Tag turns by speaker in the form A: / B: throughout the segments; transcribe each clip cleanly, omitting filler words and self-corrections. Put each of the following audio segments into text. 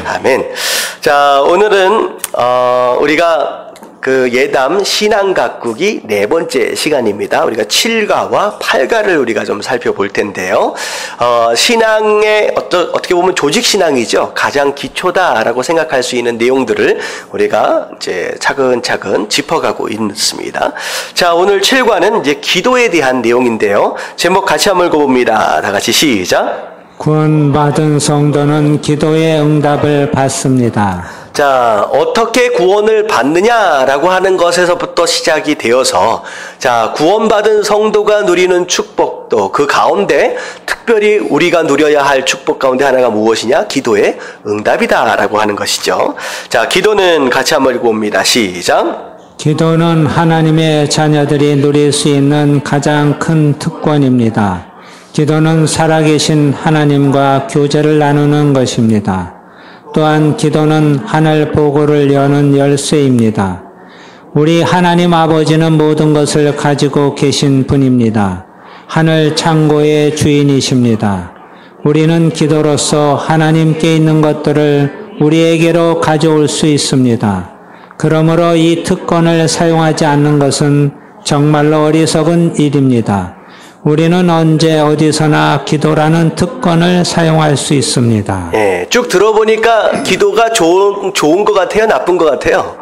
A: 아멘. 자, 오늘은 우리가 그 예담 신앙 가꾸기 네 번째 시간입니다. 우리가 7가와 8가를 우리가 좀 살펴볼 텐데요. 신앙의 어떻게 보면 조직 신앙이죠. 가장 기초다라고 생각할 수 있는 내용들을 우리가 이제 차근차근 짚어가고 있습니다. 자, 오늘 7과는 이제 기도에 대한 내용인데요. 제목 같이 한번 읽어봅니다. 다 같이 시작.
B: 구원받은 성도는 기도의 응답을 받습니다.
A: 자, 어떻게 구원을 받느냐라고 하는 것에서부터 시작이 되어서, 자, 구원받은 성도가 누리는 축복도 그 가운데 특별히 우리가 누려야 할 축복 가운데 하나가 무엇이냐? 기도의 응답이다라고 하는 것이죠. 자, 기도는 같이 한번 읽어봅니다. 시작.
B: 기도는 하나님의 자녀들이 누릴 수 있는 가장 큰 특권입니다. 기도는 살아계신 하나님과 교제를 나누는 것입니다. 또한 기도는 하늘 보고를 여는 열쇠입니다. 우리 하나님 아버지는 모든 것을 가지고 계신 분입니다. 하늘 창고의 주인이십니다. 우리는 기도로서 하나님께 있는 것들을 우리에게로 가져올 수 있습니다. 그러므로 이 특권을 사용하지 않는 것은 정말로 어리석은 일입니다. 우리는 언제 어디서나 기도라는 특권을 사용할 수 있습니다.
A: 예, 쭉 들어보니까 기도가 좋은 것 같아요? 나쁜 것 같아요?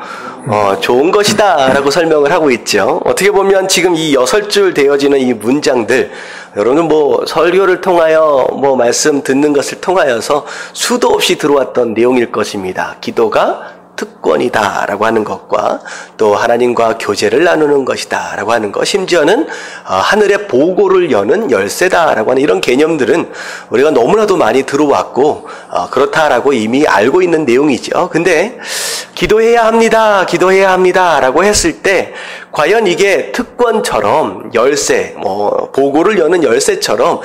A: 좋은 것이다 라고 설명을 하고 있죠. 어떻게 보면 지금 이 6줄 되어지는 이 문장들, 여러분은 뭐 설교를 통하여 뭐 말씀 듣는 것을 통하여서 수도 없이 들어왔던 내용일 것입니다. 기도가 특권이다 라고 하는 것과 또 하나님과 교제를 나누는 것이다 라고 하는 것, 심지어는 하늘의 보고를 여는 열쇠다 라고 하는 이런 개념들은 우리가 너무나도 많이 들어왔고 그렇다라고 이미 알고 있는 내용이죠. 근데 기도해야 합니다 라고 했을 때 과연 이게 특권처럼 열쇠, 보고를 여는 열쇠처럼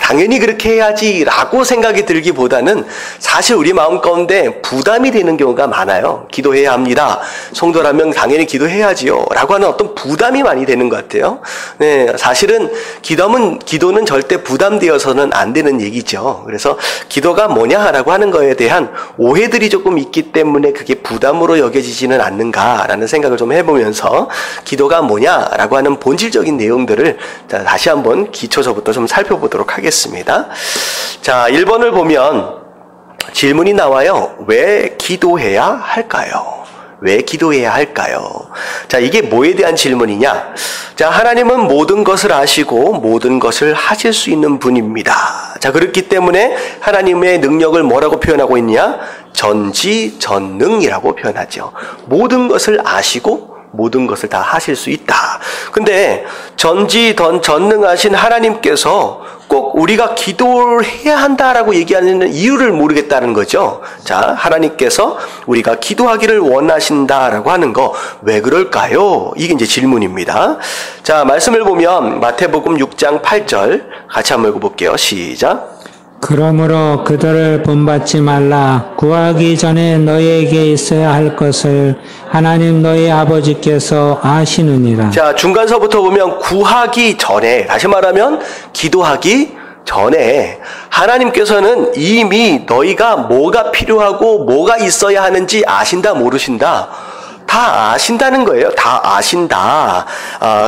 A: 당연히 그렇게 해야지 라고 생각이 들기보다는 사실 우리 마음 가운데 부담이 되는 경우가 많아요. 기도해야 합니다. 성도라면 당연히 기도해야지요 라고 하는 어떤 부담이 많이 되는 것 같아요. 네, 사실은 기도는 절대 부담되어서는 안 되는 얘기죠. 그래서 기도가 뭐냐라고 하는 거에 대한 오해들이 조금 있기 때문에 그게 부담으로 여겨지지는 않는가라는 생각을 좀 해보면서 기도가 뭐냐라고 하는 본질적인 내용들을 다시 한번 기초서부터 좀 살펴보도록 하겠습니다. 자, 1번을 보면 질문이 나와요. 왜 기도해야 할까요? 왜 기도해야 할까요? 자, 이게 뭐에 대한 질문이냐? 자, 하나님은 모든 것을 아시고 모든 것을 하실 수 있는 분입니다. 자, 그렇기 때문에 하나님의 능력을 뭐라고 표현하고 있냐? 전지전능이라고 표현하죠. 모든 것을 아시고 모든 것을 다 하실 수 있다. 근데 전지전능하신 하나님께서 꼭 우리가 기도를 해야 한다라고 얘기하는 이유를 모르겠다는 거죠. 자, 하나님께서 우리가 기도하기를 원하신다라고 하는 거 왜 그럴까요? 이게 이제 질문입니다. 자, 말씀을 보면 마태복음 6장 8절 같이 한번 읽어볼게요. 시작.
B: 그러므로 그들을 본받지 말라. 구하기 전에 너희에게 있어야 할 것을 하나님 너희 아버지께서 아시느니라.
A: 자, 중간서부터 보면 구하기 전에, 다시 말하면 기도하기 전에 하나님께서는 이미 너희가 뭐가 필요하고 뭐가 있어야 하는지 아신다 모르신다? 다 아신다는 거예요. 다 아신다.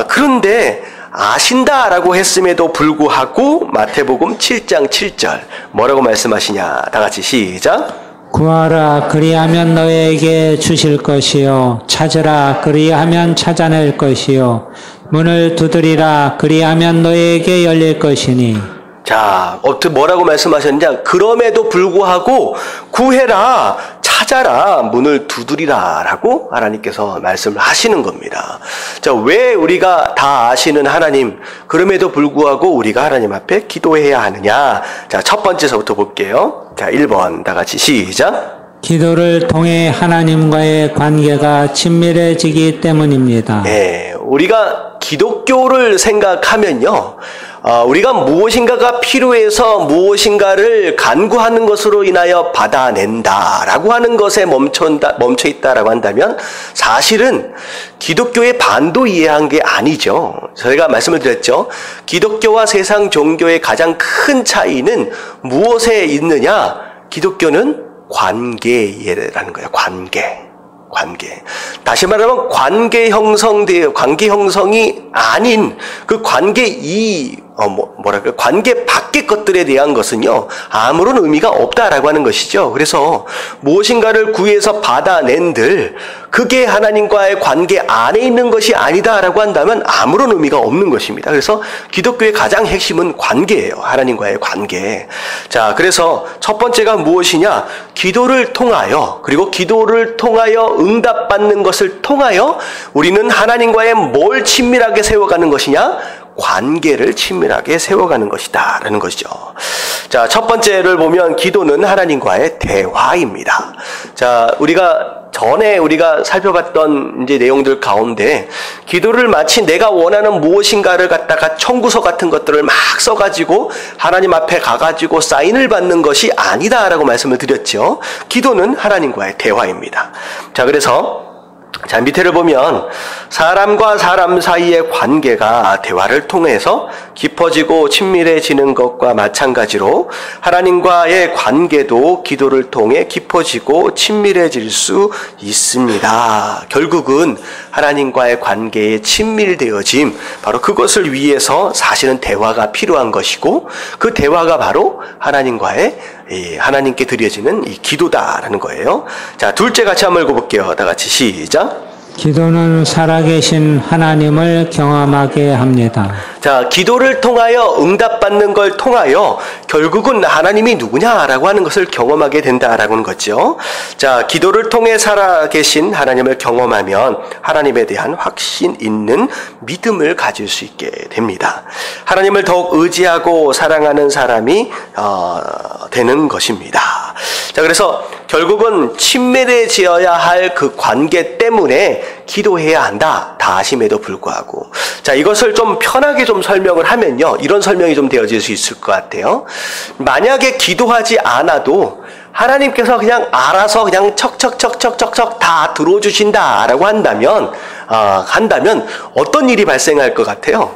A: 그런데 아신다라고 했음에도 불구하고 마태복음 7장 7절 뭐라고 말씀하시냐? 다 같이 시작.
B: 구하라 그리하면 너희에게 주실 것이요 찾으라 그리하면 찾아낼 것이요 문을 두드리라 그리하면 너희에게 열릴 것이니.
A: 자, 뭐라고 말씀하셨냐? 그럼에도 불구하고 구해라, 찾아라, 문을 두드리라 라고 하나님께서 말씀을 하시는 겁니다. 자, 왜 우리가 다 아시는 하나님, 그럼에도 불구하고 우리가 하나님 앞에 기도해야 하느냐? 자, 첫 번째서부터 볼게요. 자, 1번 다 같이 시작.
B: 기도를 통해 하나님과의 관계가 친밀해지기 때문입니다.
A: 네, 우리가 기독교를 생각하면요, 우리가 무엇인가가 필요해서 무엇인가를 간구하는 것으로 인하여 받아낸다라고 하는 것에 멈춰 있다라고 한다면 사실은 기독교의 반도 이해한 게 아니죠. 저희가 말씀을 드렸죠. 기독교와 세상 종교의 가장 큰 차이는 무엇에 있느냐? 기독교는 관계라는 거예요. 관계. 다시 말하면 관계 형성이 아닌 그 관계 관계 밖의 것들에 대한 것은요, 아무런 의미가 없다라고 하는 것이죠. 그래서 무엇인가를 구해서 받아낸들 그게 하나님과의 관계 안에 있는 것이 아니다라고 한다면 아무런 의미가 없는 것입니다. 그래서 기독교의 가장 핵심은 관계예요. 하나님과의 관계. 자, 그래서 첫 번째가 무엇이냐? 기도를 통하여, 그리고 기도를 통하여 응답받는 것을 통하여 우리는 하나님과의 뭘 친밀하게 세워가는 것이냐? 관계를 친밀하게 세워가는 것이다 라는 것이죠. 자, 첫 번째를 보면 기도는 하나님과의 대화입니다. 자, 전에 우리가 살펴봤던 이제 내용들 가운데 기도를 마치 내가 원하는 무엇인가를 갖다가 청구서 같은 것들을 막 써가지고 하나님 앞에 가가지고 사인을 받는 것이 아니다라고 말씀을 드렸죠. 기도는 하나님과의 대화입니다. 자, 그래서 밑에를 보면 사람과 사람 사이의 관계가 대화를 통해서 깊어지고 친밀해지는 것과 마찬가지로 하나님과의 관계도 기도를 통해 깊어지고 친밀해질 수 있습니다. 결국은 하나님과의 관계에 친밀되어짐, 바로 그것을 위해서 사실은 대화가 필요한 것이고, 그 대화가 바로 하나님께 드려지는 이 기도다라는 거예요. 자, 둘째 같이 한번 읽어볼게요. 다 같이 시작.
B: 기도는 살아계신 하나님을 경험하게 합니다.
A: 자, 기도를 통하여 응답받는 걸 통하여 결국은 하나님이 누구냐라고 하는 것을 경험하게 된다라고 하는 거죠. 자, 기도를 통해 살아계신 하나님을 경험하면 하나님에 대한 확신 있는 믿음을 가질 수 있게 됩니다. 하나님을 더욱 의지하고 사랑하는 사람이 되는 것입니다. 자, 그래서 결국은 친밀해지어야 할 그 관계 때문에 기도해야 한다. 다 아심에도 불구하고. 자, 이것을 좀 편하게 좀 설명을 하면요, 이런 설명이 좀 되어질 수 있을 것 같아요. 만약에 기도하지 않아도 하나님께서 그냥 알아서 그냥 척척척척척척 다 들어주신다라고 한다면 어떤 일이 발생할 것 같아요?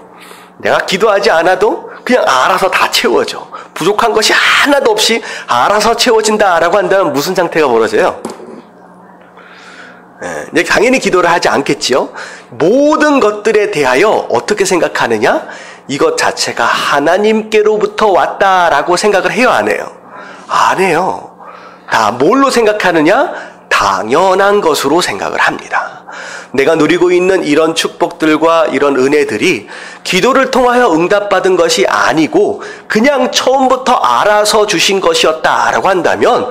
A: 내가 기도하지 않아도 그냥 알아서 다 채워져. 부족한 것이 하나도 없이 알아서 채워진다라고 한다면 무슨 상태가 벌어져요? 당연히 기도를 하지 않겠지요. 모든 것들에 대하여 어떻게 생각하느냐? 이것 자체가 하나님께로부터 왔다라고 생각을 해요, 안 해요? 안 해요. 다 뭘로 생각하느냐? 당연한 것으로 생각을 합니다. 내가 누리고 있는 이런 축복들과 이런 은혜들이 기도를 통하여 응답받은 것이 아니고 그냥 처음부터 알아서 주신 것이었다라고 한다면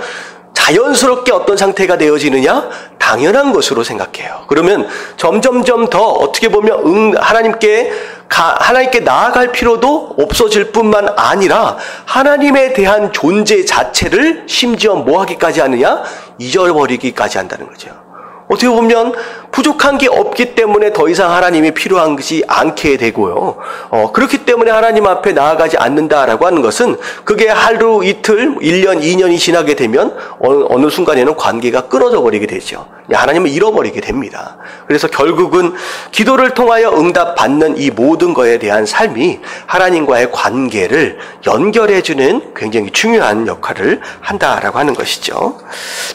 A: 자연스럽게 어떤 상태가 되어지느냐? 당연한 것으로 생각해요. 그러면 점점점 더 어떻게 보면 하나님께 나아갈 필요도 없어질 뿐만 아니라 하나님에 대한 존재 자체를 심지어 뭐하기까지 하느냐? 잊어버리기까지 한다는 거죠. 어떻게 보면 부족한 게 없기 때문에 더 이상 하나님이 필요하지 않게 되고요. 그렇기 때문에 하나님 앞에 나아가지 않는다라고 하는 것은 그게 하루 이틀, 1년, 2년이 지나게 되면 어느 순간에는 관계가 끊어져 버리게 되죠. 하나님을 잃어버리게 됩니다. 그래서 결국은 기도를 통하여 응답받는 이 모든 것에 대한 삶이 하나님과의 관계를 연결해주는 굉장히 중요한 역할을 한다라고 하는 것이죠.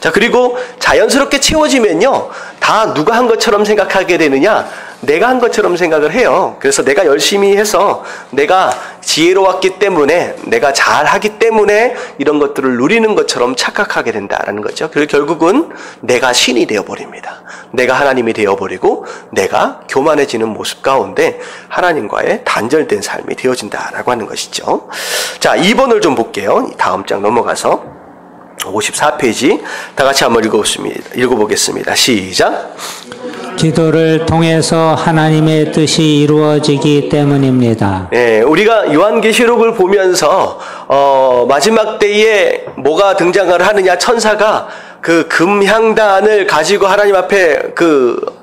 A: 자, 그리고 자연스럽게 채워지면요, 다 누가 한 것처럼 생각하게 되느냐? 내가 한 것처럼 생각을 해요. 그래서 내가 열심히 해서 내가 지혜로웠기 때문에 내가 잘하기 때문에 이런 것들을 누리는 것처럼 착각하게 된다라는 거죠. 그래서 결국은 내가 신이 되어버립니다. 내가 하나님이 되어버리고 내가 교만해지는 모습 가운데 하나님과의 단절된 삶이 되어진다라고 하는 것이죠. 자, 2번을 좀 볼게요. 다음 장 넘어가서 54페이지 다 같이 한번 읽어보겠습니다. 시작.
B: 기도를 통해서 하나님의 뜻이 이루어지기 때문입니다.
A: 네, 우리가 요한계시록을 보면서 마지막 때에 뭐가 등장을 하느냐? 천사가 그 금향단을 가지고 하나님 앞에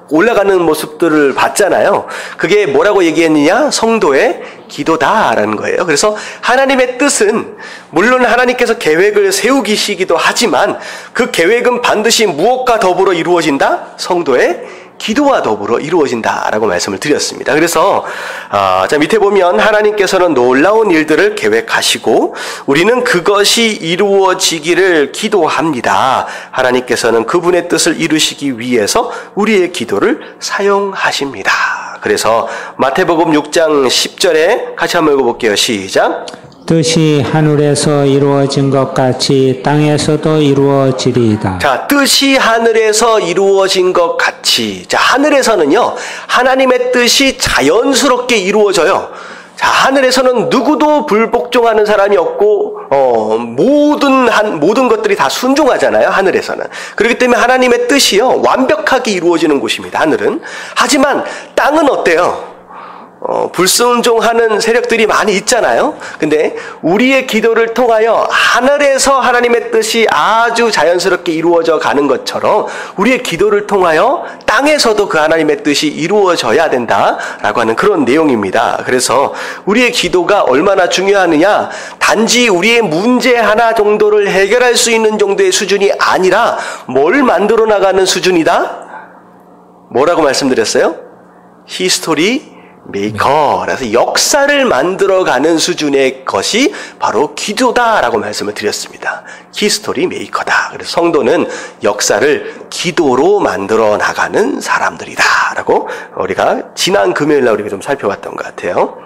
A: 올라가는 모습들을 봤잖아요. 그게 뭐라고 얘기했느냐? 성도의 기도다라는 거예요. 그래서 하나님의 뜻은 물론 하나님께서 계획을 세우기시기도 하지만 그 계획은 반드시 무엇과 더불어 이루어진다? 성도의 기도와 더불어 이루어진다라고 말씀을 드렸습니다. 그래서 자 밑에 보면 하나님께서는 놀라운 일들을 계획하시고 우리는 그것이 이루어지기를 기도합니다. 하나님께서는 그분의 뜻을 이루시기 위해서 우리의 기도를 사용하십니다. 그래서 마태복음 6장 10절에 같이 한번 읽어볼게요. 시작.
B: 뜻이 하늘에서 이루어진 것 같이 땅에서도 이루어지리이다.
A: 자, 뜻이 하늘에서 이루어진 것 같이. 자, 하늘에서는요, 하나님의 뜻이 자연스럽게 이루어져요. 자, 하늘에서는 누구도 불복종하는 사람이 없고, 모든 것들이 다 순종하잖아요, 하늘에서는. 그렇기 때문에 하나님의 뜻이요, 완벽하게 이루어지는 곳입니다, 하늘은. 하지만 땅은 어때요? 불순종하는 세력들이 많이 있잖아요. 근데 우리의 기도를 통하여 하늘에서 하나님의 뜻이 아주 자연스럽게 이루어져 가는 것처럼 우리의 기도를 통하여 땅에서도 그 하나님의 뜻이 이루어져야 된다라고 하는 그런 내용입니다. 그래서 우리의 기도가 얼마나 중요하느냐, 단지 우리의 문제 하나 정도를 해결할 수 있는 정도의 수준이 아니라 뭘 만들어 나가는 수준이다? 뭐라고 말씀드렸어요? 히스토리 메이커. 그래서 역사를 만들어가는 수준의 것이 바로 기도다라고 말씀을 드렸습니다. 히스토리 메이커다. 그래서 성도는 역사를 기도로 만들어 나가는 사람들이다라고 우리가 지난 금요일날 우리가 좀 살펴봤던 것 같아요.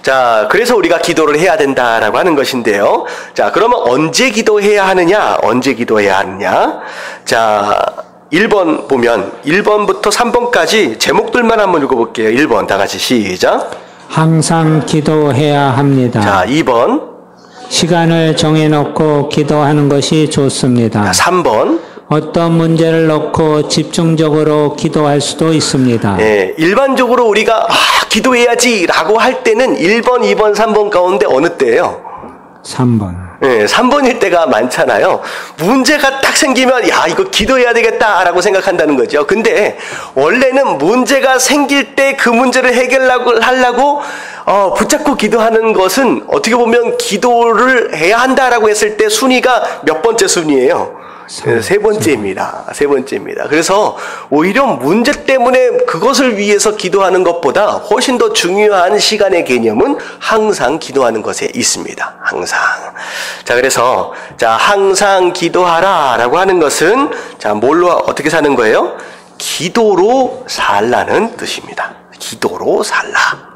A: 자, 그래서 우리가 기도를 해야 된다라고 하는 것인데요. 자, 그러면 언제 기도해야 하느냐? 언제 기도해야 하느냐? 자, 1번 보면 1번부터 3번까지 제목들만 한번 읽어볼게요. 1번 다 같이 시작.
B: 항상 기도해야 합니다.
A: 자, 2번.
B: 시간을 정해놓고 기도하는 것이 좋습니다.
A: 자, 3번.
B: 어떤 문제를 놓고 집중적으로 기도할 수도 있습니다.
A: 네, 일반적으로 우리가 기도해야지라고 할 때는 1번, 2번, 3번 가운데 어느 때예요?
B: 3번.
A: 네, 3번일 때가 많잖아요. 문제가 딱 생기면 야, 이거 기도해야 되겠다라고 생각한다는 거죠. 근데 원래는 문제가 생길 때 그 문제를 하려고 붙잡고 기도하는 것은 어떻게 보면 기도를 해야 한다라고 했을 때 순위가 몇 번째 순위예요? 세 번째입니다. 세 번째입니다. 그래서 오히려 문제 때문에 그것을 위해서 기도하는 것보다 훨씬 더 중요한 시간의 개념은 항상 기도하는 것에 있습니다. 항상. 자, 그래서 자, 항상 기도하라라고 하는 것은 자, 뭘로 어떻게 사는 거예요? 기도로 살라는 뜻입니다. 기도로 살라.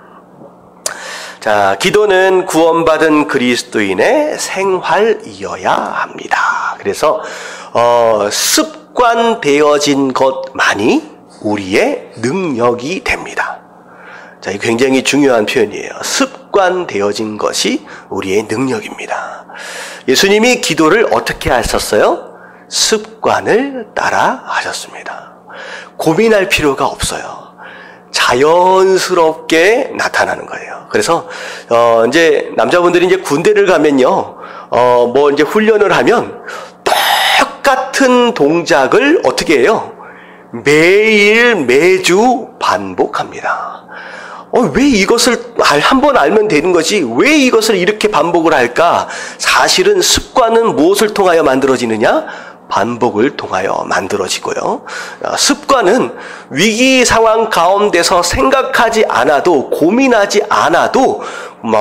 A: 자, 기도는 구원받은 그리스도인의 생활이어야 합니다. 그래서 습관되어진 것만이 우리의 능력이 됩니다. 자, 이 굉장히 중요한 표현이에요. 습관되어진 것이 우리의 능력입니다. 예수님이 기도를 어떻게 하셨어요? 습관을 따라 하셨습니다. 고민할 필요가 없어요. 자연스럽게 나타나는 거예요. 그래서 이제 남자분들이 이제 군대를 가면요, 이제 훈련을 하면 똑같은 동작을 어떻게 해요? 매일 매주 반복합니다. 왜 이것을 한번 알면 되는 거지? 왜 이것을 이렇게 반복을 할까? 사실은 습관은 무엇을 통하여 만들어지느냐? 반복을 통하여 만들어지고요. 습관은 위기 상황 가운데서 생각하지 않아도, 고민하지 않아도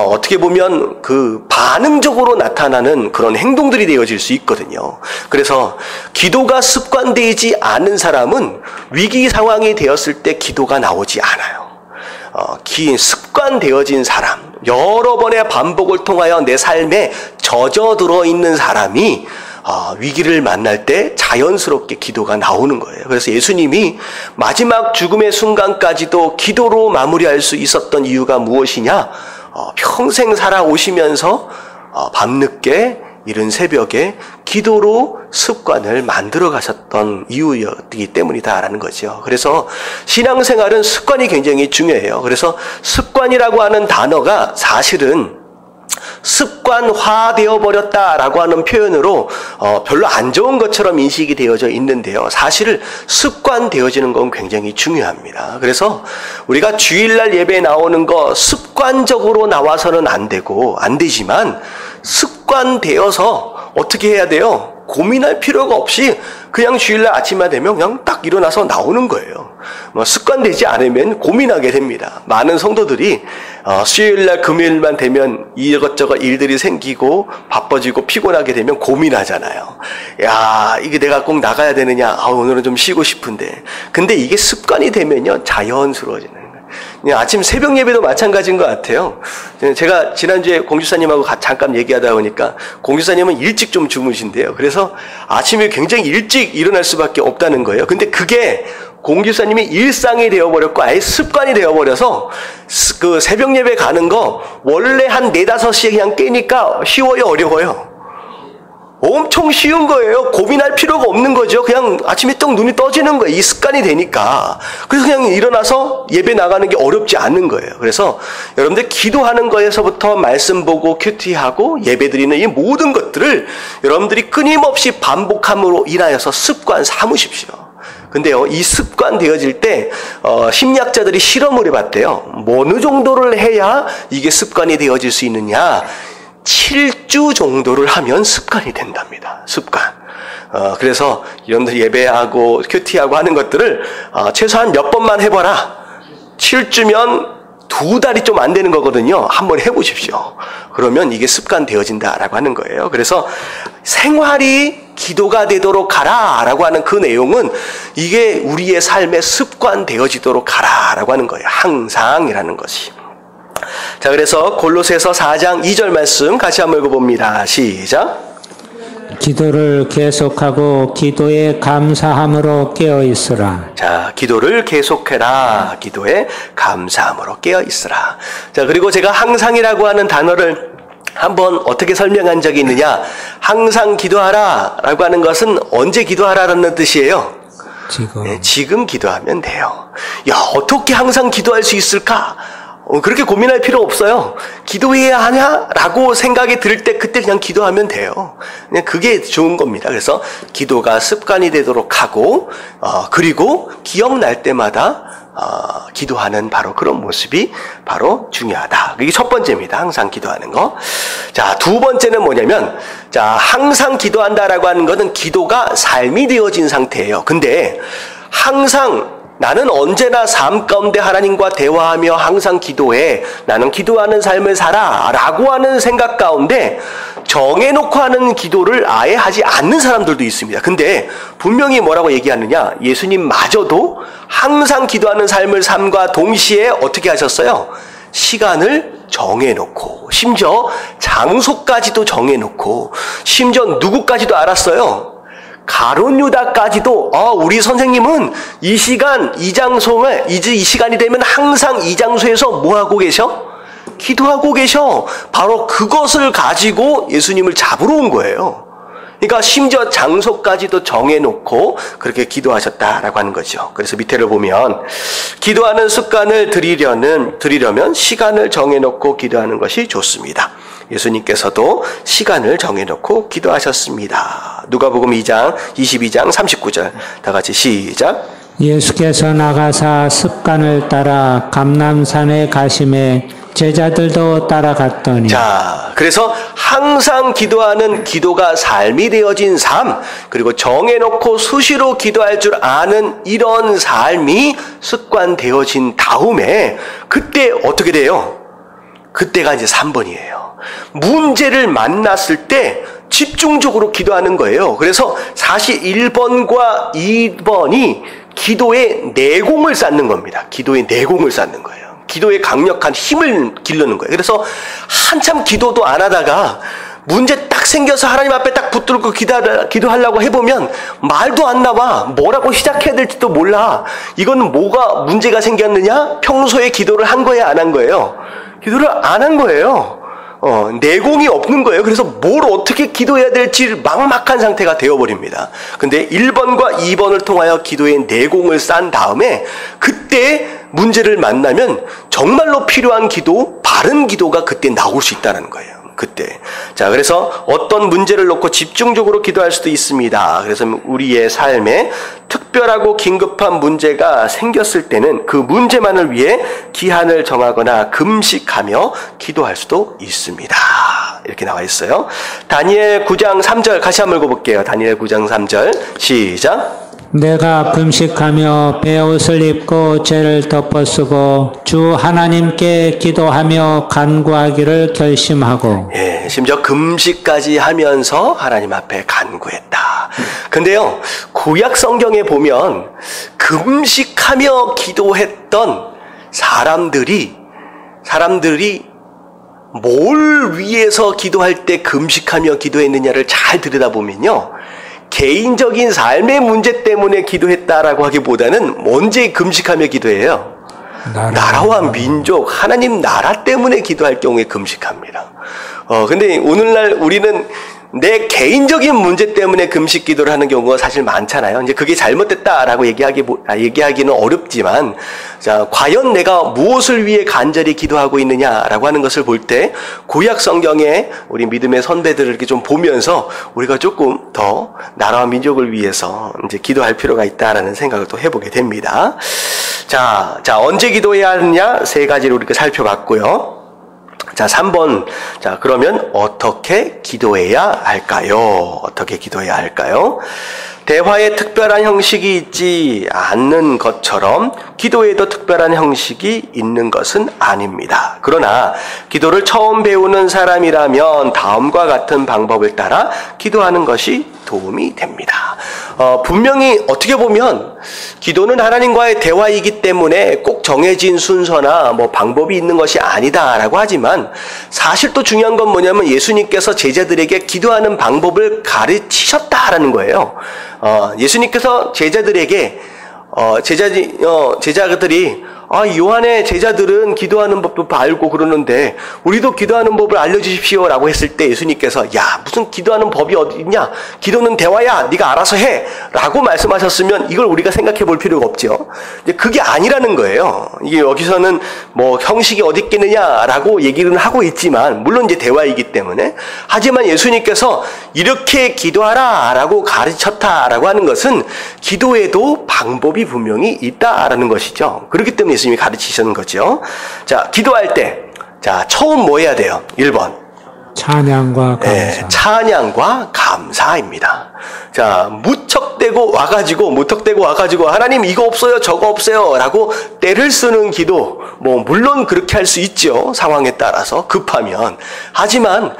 A: 어떻게 보면 그 반응적으로 나타나는 그런 행동들이 되어질 수 있거든요. 그래서 기도가 습관되지 않은 사람은 위기 상황이 되었을 때 기도가 나오지 않아요. 습관되어진 사람, 여러 번의 반복을 통하여 내 삶에 젖어들어 있는 사람이 위기를 만날 때 자연스럽게 기도가 나오는 거예요. 그래서 예수님이 마지막 죽음의 순간까지도 기도로 마무리할 수 있었던 이유가 무엇이냐? 평생 살아오시면서 밤늦게 이른 새벽에 기도로 습관을 만들어 가셨던 이유였기 때문이다라는 거죠. 그래서 신앙생활은 습관이 굉장히 중요해요. 그래서 습관이라고 하는 단어가 사실은 습관화되어 버렸다라고 하는 표현으로 별로 안 좋은 것처럼 인식이 되어져 있는데요. 사실 습관되어지는 건 굉장히 중요합니다. 그래서 우리가 주일날 예배에 나오는 거 습관적으로 나와서는 안 되지만 습관되어서 어떻게 해야 돼요? 고민할 필요가 없이 그냥 주일날 아침만 되면 그냥 딱 일어나서 나오는 거예요. 습관되지 않으면 고민하게 됩니다. 많은 성도들이 수요일날 금요일만 되면 이것저것 일들이 생기고 바빠지고 피곤하게 되면 고민하잖아요. 야, 이게 내가 꼭 나가야 되느냐? 오늘은 좀 쉬고 싶은데. 근데 이게 습관이 되면요, 자연스러워지는 거예요. 아침 새벽 예배도 마찬가지인 것 같아요. 제가 지난주에 공주사님하고 잠깐 얘기하다 보니까 공주사님은 일찍 좀 주무신대요. 그래서 아침에 굉장히 일찍 일어날 수밖에 없다는 거예요. 근데 그게 공주사님이 일상이 되어버렸고 아예 습관이 되어버려서 그 새벽 예배 가는 거 원래 한 4, 5시에 그냥 깨니까 쉬워요, 어려워요? 엄청 쉬운 거예요. 고민할 필요가 없는 거죠. 그냥 아침에 딱 눈이 떠지는 거예요. 이 습관이 되니까. 그래서 그냥 일어나서 예배 나가는 게 어렵지 않은 거예요. 그래서 여러분들 기도하는 거에서부터 말씀 보고 큐티하고 예배 드리는 이 모든 것들을 여러분들이 끊임없이 반복함으로 인하여서 습관 삼으십시오. 근데요, 이 습관 되어질 때 심리학자들이 실험을 해봤대요. 어느 정도를 해야 이게 습관이 되어질 수 있느냐? 7주 정도를 하면 습관이 된답니다. 습관. 그래서 여러분들 예배하고 큐티하고 하는 것들을 최소한 몇 번만 해봐라. 7주면 2달이 좀 안 되는 거거든요. 한번 해보십시오. 그러면 이게 습관 되어진다라고 하는 거예요. 그래서 생활이 기도가 되도록 하라라고 하는 그 내용은 이게 우리의 삶의 습관 되어지도록 하라라고 하는 거예요. 항상이라는 것이. 자, 그래서 골로새서 4장 2절 말씀 같이 한번 읽어봅니다. 시작.
B: 기도를 계속하고 기도에 감사함으로 깨어있으라.
A: 자, 기도를 계속해라. 기도에 감사함으로 깨어있으라. 자, 그리고 제가 항상이라고 하는 단어를 한번 어떻게 설명한 적이 있느냐? 항상 기도하라 라고 하는 것은 언제 기도하라는 뜻이에요?
B: 지금.
A: 네, 지금 기도하면 돼요. 야, 어떻게 항상 기도할 수 있을까? 그렇게 고민할 필요 없어요. 기도해야 하냐? 라고 생각이 들 때 그때 그냥 기도하면 돼요. 그냥 그게 좋은 겁니다. 그래서 기도가 습관이 되도록 하고 그리고 기억날 때마다 기도하는 바로 그런 모습이 바로 중요하다. 이게 첫 번째입니다. 항상 기도하는 거. 자, 두 번째는 뭐냐면 자, 항상 기도한다라고 하는 것은 기도가 삶이 되어진 상태예요. 근데 항상 나는 언제나 삶 가운데 하나님과 대화하며 항상 기도해. 나는 기도하는 삶을 살아. 라고 하는 생각 가운데 정해놓고 하는 기도를 아예 하지 않는 사람들도 있습니다. 근데 분명히 뭐라고 얘기하느냐? 예수님마저도 항상 기도하는 삶을 삶과 동시에 어떻게 하셨어요? 시간을 정해놓고 심지어 장소까지도 정해놓고 심지어 누구까지도 알았어요. 가룟 유다까지도 우리 선생님은 이 시간 이 장소에 이제 이 시간이 되면 항상 이 장소에서 뭐 하고 계셔? 기도하고 계셔. 바로 그것을 가지고 예수님을 잡으러 온 거예요. 그러니까 심지어 장소까지도 정해놓고 그렇게 기도하셨다라고 하는 거죠. 그래서 밑에를 보면 기도하는 습관을 들이려면 시간을 정해놓고 기도하는 것이 좋습니다. 예수님께서도 시간을 정해놓고 기도하셨습니다. 누가복음 2장 22장 39절 다 같이 시작.
B: 예수께서 나가사 습관을 따라 감람산에 가심에 제자들도 따라갔더니.
A: 자, 그래서 항상 기도하는 기도가 삶이 되어진 삶, 그리고 정해놓고 수시로 기도할 줄 아는 이런 삶이 습관되어진 다음에 그때 어떻게 돼요? 그때가 이제 3번이에요. 문제를 만났을 때 집중적으로 기도하는 거예요. 그래서 사실 1번과 2번이 기도의 내공을 쌓는 겁니다. 기도의 내공을 쌓는 거예요. 기도의 강력한 힘을 기르는 거예요. 그래서 한참 기도도 안 하다가 문제 딱 생겨서 하나님 앞에 딱 붙들고 기도하려고 해보면 말도 안 나와. 뭐라고 시작해야 될지도 몰라. 이건 뭐가 문제가 생겼느냐? 평소에 기도를 한 거예요, 안 한 거예요? 기도를 안 한 거예요. 내공이 없는 거예요. 그래서 뭘 어떻게 기도해야 될지 막막한 상태가 되어버립니다. 근데 1번과 2번을 통하여 기도의 내공을 쌓은 다음에 그때 문제를 만나면 정말로 필요한 기도, 바른 기도가 그때 나올 수 있다는 거예요. 그때. 자, 그래서 어떤 문제를 놓고 집중적으로 기도할 수도 있습니다. 그래서 우리의 삶에 특별하고 긴급한 문제가 생겼을 때는 그 문제만을 위해 기한을 정하거나 금식하며 기도할 수도 있습니다. 이렇게 나와 있어요. 다니엘 9장 3절 같이 한번 읽어볼게요. 다니엘 9장 3절 시작.
B: 내가 금식하며 베옷을 입고 죄를 덮어쓰고 주 하나님께 기도하며 간구하기를 결심하고.
A: 예, 심지어 금식까지 하면서 하나님 앞에 간구했다. 근데요, 구약 성경에 보면 금식하며 기도했던 사람들이 뭘 위해서 기도할 때 금식하며 기도했느냐를 잘 들여다보면요, 개인적인 삶의 문제 때문에 기도했다라고 하기보다는 언제 금식하며 기도해요? 나라와 민족, 하나님 나라 때문에 기도할 경우에 금식합니다. 근데 오늘날 우리는 내 개인적인 문제 때문에 금식 기도를 하는 경우가 사실 많잖아요. 이제 그게 잘못됐다라고 얘기하기는 어렵지만, 자, 과연 내가 무엇을 위해 간절히 기도하고 있느냐라고 하는 것을 볼 때 구약 성경에 우리 믿음의 선배들을 이렇게 좀 보면서 우리가 조금 더 나라와 민족을 위해서 이제 기도할 필요가 있다라는 생각을 또 해보게 됩니다. 자, 언제 기도해야 하느냐? 세 가지를 우리가 살펴봤고요. 자, 3번. 자, 그러면 어떻게 기도해야 할까요? 어떻게 기도해야 할까요? 대화에 특별한 형식이 있지 않는 것처럼 기도에도 특별한 형식이 있는 것은 아닙니다. 그러나 기도를 처음 배우는 사람이라면 다음과 같은 방법을 따라 기도하는 것이 도움이 됩니다. 분명히 어떻게 보면 기도는 하나님과의 대화이기 때문에 꼭 정해진 순서나 방법이 있는 것이 아니다라고 하지만, 사실 또 중요한 건 뭐냐면 예수님께서 제자들에게 기도하는 방법을 가르치셨다라는 거예요. 예수님께서 제자들에게 제자들이 요한의 제자들은 기도하는 법도 알고 그러는데 우리도 기도하는 법을 알려주십시오 라고 했을 때 예수님께서 무슨 기도하는 법이 어디 있냐, 기도는 대화야, 네가 알아서 해 라고 말씀하셨으면 이걸 우리가 생각해 볼 필요가 없죠. 이제 그게 아니라는 거예요. 이게 여기서는 형식이 어디 있겠느냐 라고 얘기는 하고 있지만, 물론 이제 대화이기 때문에, 하지만 예수님께서 이렇게 기도하라 라고 가르쳤다라고 하는 것은 기도에도 방법이 분명히 있다라는 것이죠. 그렇기 때문에 예수님이 가르치시는 거죠. 자, 기도할 때, 자, 처음 뭐 해야 돼요? 1번.
B: 찬양과 감사.
A: 네, 찬양과 감사입니다. 자, 무턱대고 와가지고 하나님 이거 없어요, 저거 없어요 라고 때를 쓰는 기도, 물론 그렇게 할 수 있죠. 상황에 따라서 급하면. 하지만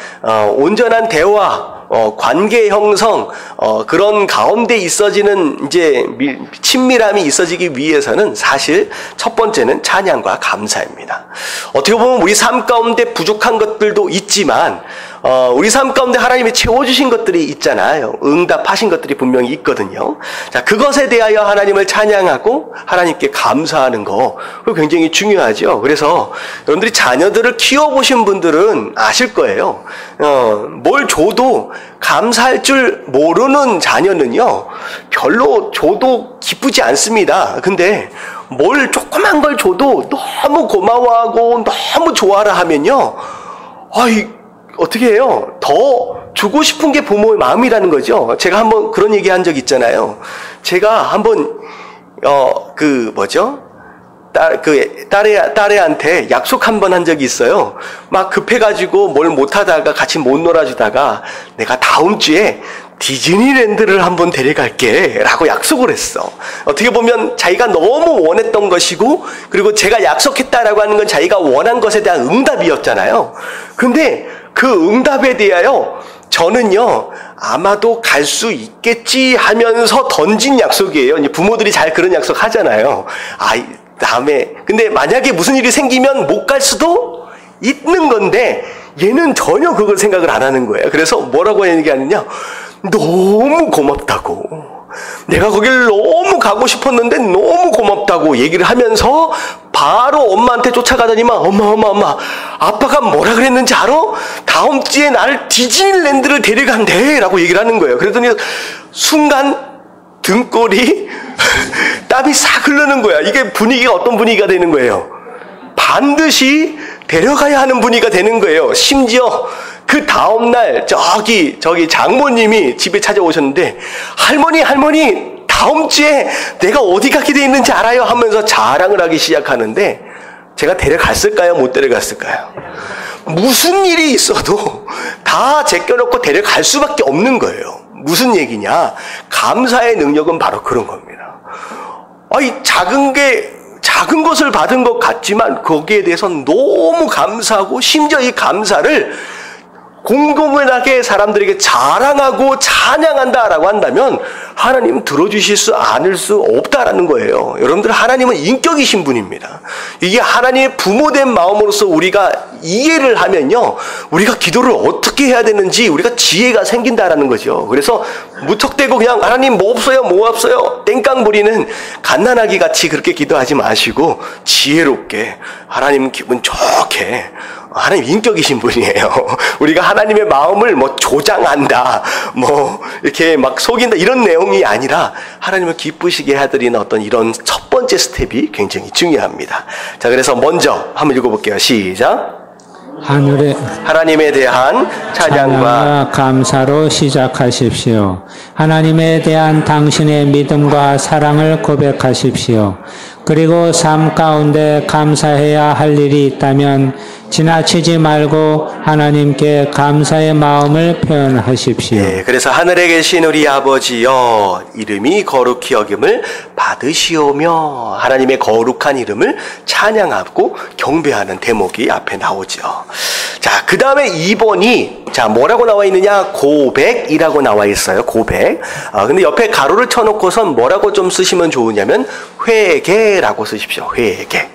A: 온전한 대화, 관계 형성, 그런 가운데 있어지는 이제 친밀함이 있어지기 위해서는 사실 첫 번째는 찬양과 감사입니다. 어떻게 보면 우리 삶 가운데 부족한 것들도 있지만, 우리 삶 가운데 하나님이 채워주신 것들이 있잖아요. 응답하신 것들이 분명히 있거든요. 자, 그것에 대하여 하나님을 찬양하고 하나님께 감사하는 거, 그거 굉장히 중요하죠. 그래서 여러분들이 자녀들을 키워보신 분들은 아실 거예요. 뭘 줘도 감사할 줄 모르는 자녀는요, 별로 줘도 기쁘지 않습니다. 근데 뭘 조그만 걸 줘도 너무 고마워하고 너무 좋아라 하면요, 어떻게 해요? 더 주고 싶은 게 부모의 마음이라는 거죠. 제가 한번 그런 얘기 한 적 있잖아요. 제가 한번, 딸애한테 약속 한 번 한 적이 있어요. 막 급해가지고 뭘 못하다가 같이 못 놀아주다가 내가 다음 주에 디즈니랜드를 한번 데려갈게 라고 약속을 했어. 어떻게 보면 자기가 너무 원했던 것이고, 그리고 제가 약속했다라고 하는 건 자기가 원한 것에 대한 응답이었잖아요. 근데 그 응답에 대하여 저는요, 아마도 갈 수 있겠지 하면서 던진 약속이에요. 이제 부모들이 잘 그런 약속 하잖아요. 다음에. 근데 만약에 무슨 일이 생기면 못 갈 수도 있는 건데, 얘는 전혀 그걸 생각을 안 하는 거예요. 그래서 뭐라고 얘기하느냐, 너무 고맙다고, 내가 거길 너무 가고 싶었는데 너무 고맙다고 얘기를 하면서 바로 엄마한테 쫓아가더니만, 엄마, 아빠가 뭐라 그랬는지 알아? 다음 주에 나를 디즈니랜드를 데려간대 라고 얘기를 하는 거예요. 그랬더니 순간 등골이 땀이 싹 흐르는 거야. 이게 분위기가 어떤 분위기가 되는 거예요? 반드시 데려가야 하는 분위기가 되는 거예요. 심지어 그 다음날 저기 장모님이 집에 찾아오셨는데, 할머니 다음 주에 내가 어디 가게 돼 있는지 알아요 하면서 자랑을 하기 시작하는데, 제가 데려갔을까요? 못 데려갔을까요? 무슨 일이 있어도 다 제껴놓고 데려갈 수밖에 없는 거예요. 무슨 얘기냐? 감사의 능력은 바로 그런 겁니다. 작은 것을 받은 것 같지만 거기에 대해서 너무 감사하고 심지어 이 감사를 공공연하게 사람들에게 자랑하고 찬양한다라고 한다면 하나님 들어주실 수 않을 수 없다라는 거예요. 여러분들, 하나님은 인격이신 분입니다. 이게 하나님의 부모된 마음으로서 우리가 이해를 하면요, 우리가 기도를 어떻게 해야 되는지 우리가 지혜가 생긴다라는 거죠. 그래서 무턱대고 그냥 하나님 뭐 없어요 땡깡 부리는 갓난아기 같이 그렇게 기도하지 마시고 지혜롭게 하나님 기분 좋게, 하나님 인격이신 분이에요. 우리가 하나님의 마음을 뭐 조장한다, 뭐 이렇게 막 속인다 이런 내용이 아니라 하나님을 기쁘시게 해드리는 어떤 이런 첫 번째 스텝이 굉장히 중요합니다. 자, 그래서 먼저 한번 읽어볼게요. 시작.
B: 하늘의
A: 하나님에 대한 찬양과
B: 감사로 시작하십시오. 하나님에 대한 당신의 믿음과 사랑을 고백하십시오. 그리고 삶 가운데 감사해야 할 일이 있다면 지나치지 말고 하나님께 감사의 마음을 표현하십시오.
A: 네, 그래서 하늘에 계신 우리 아버지여, 이름이 거룩히 여김을 받으시오며, 하나님의 거룩한 이름을 찬양하고 경배하는 대목이 앞에 나오죠. 자, 그 다음에 2번이 뭐라고 나와 있느냐? 고백이라고 나와 있어요. 고백. 근데 옆에 가로를 쳐놓고선 뭐라고 좀 쓰시면 좋으냐면 회개라고 쓰십시오. 회개.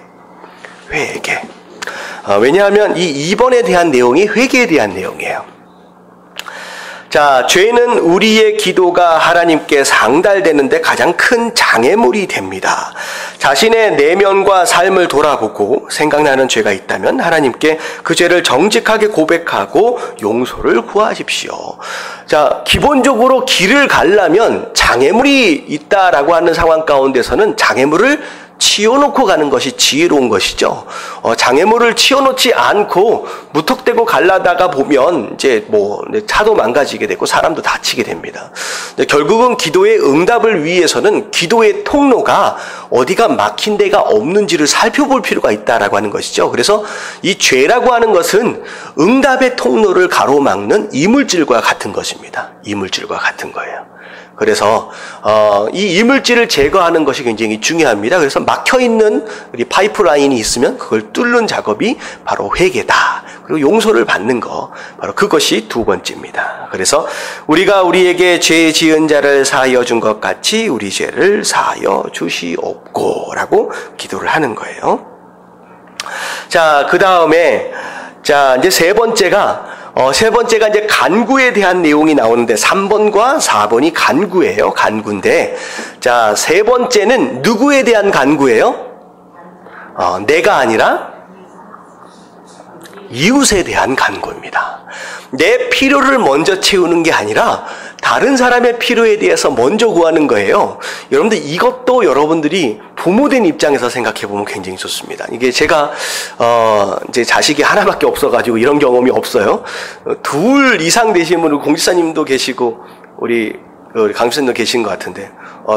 A: 왜냐하면 이 2번에 대한 내용이 회개에 대한 내용이에요. 자, 죄는 우리의 기도가 하나님께 상달되는데 가장 큰 장애물이 됩니다. 자신의 내면과 삶을 돌아보고 생각나는 죄가 있다면 하나님께 그 죄를 정직하게 고백하고 용서를 구하십시오. 자, 기본적으로 길을 가려면 장애물이 있다라고 하는 상황 가운데서는 장애물을 치워놓고 가는 것이 지혜로운 것이죠. 장애물을 치워놓지 않고 무턱대고 갈라다가 보면 이제 차도 망가지게 되고 사람도 다치게 됩니다. 결국은 기도의 응답을 위해서는 기도의 통로가 어디가 막힌 데가 없는지를 살펴볼 필요가 있다라고 하는 것이죠. 그래서 이 죄라고 하는 것은 응답의 통로를 가로막는 이물질과 같은 것입니다. 이물질과 같은 거예요. 그래서 이 이물질을 제거하는 것이 굉장히 중요합니다. 그래서 막혀있는 우리 파이프라인이 있으면 그걸 뚫는 작업이 바로 회개다. 그리고 용서를 받는 거, 바로 그것이 두 번째입니다. 그래서 우리가 우리에게 죄 지은 자를 사하여 준 것 같이 우리 죄를 사하여 주시옵고 라고 기도를 하는 거예요. 자, 그 다음에 이제 세 번째가 이제 간구에 대한 내용이 나오는데 3번과 4번이 간구예요. 간구인데, 자, 세 번째는 누구에 대한 간구예요? 내가 아니라 이웃에 대한 간구입니다. 내 필요를 먼저 채우는 게 아니라 다른 사람의 필요에 대해서 먼저 구하는 거예요. 여러분들, 이것도 여러분들이 부모된 입장에서 생각해 보면 굉장히 좋습니다. 이게 제가 이제 자식이 하나밖에 없어가지고 이런 경험이 없어요. 둘 이상 되신 분은 공지사님도 계시고 우리 강수님도 계신 것 같은데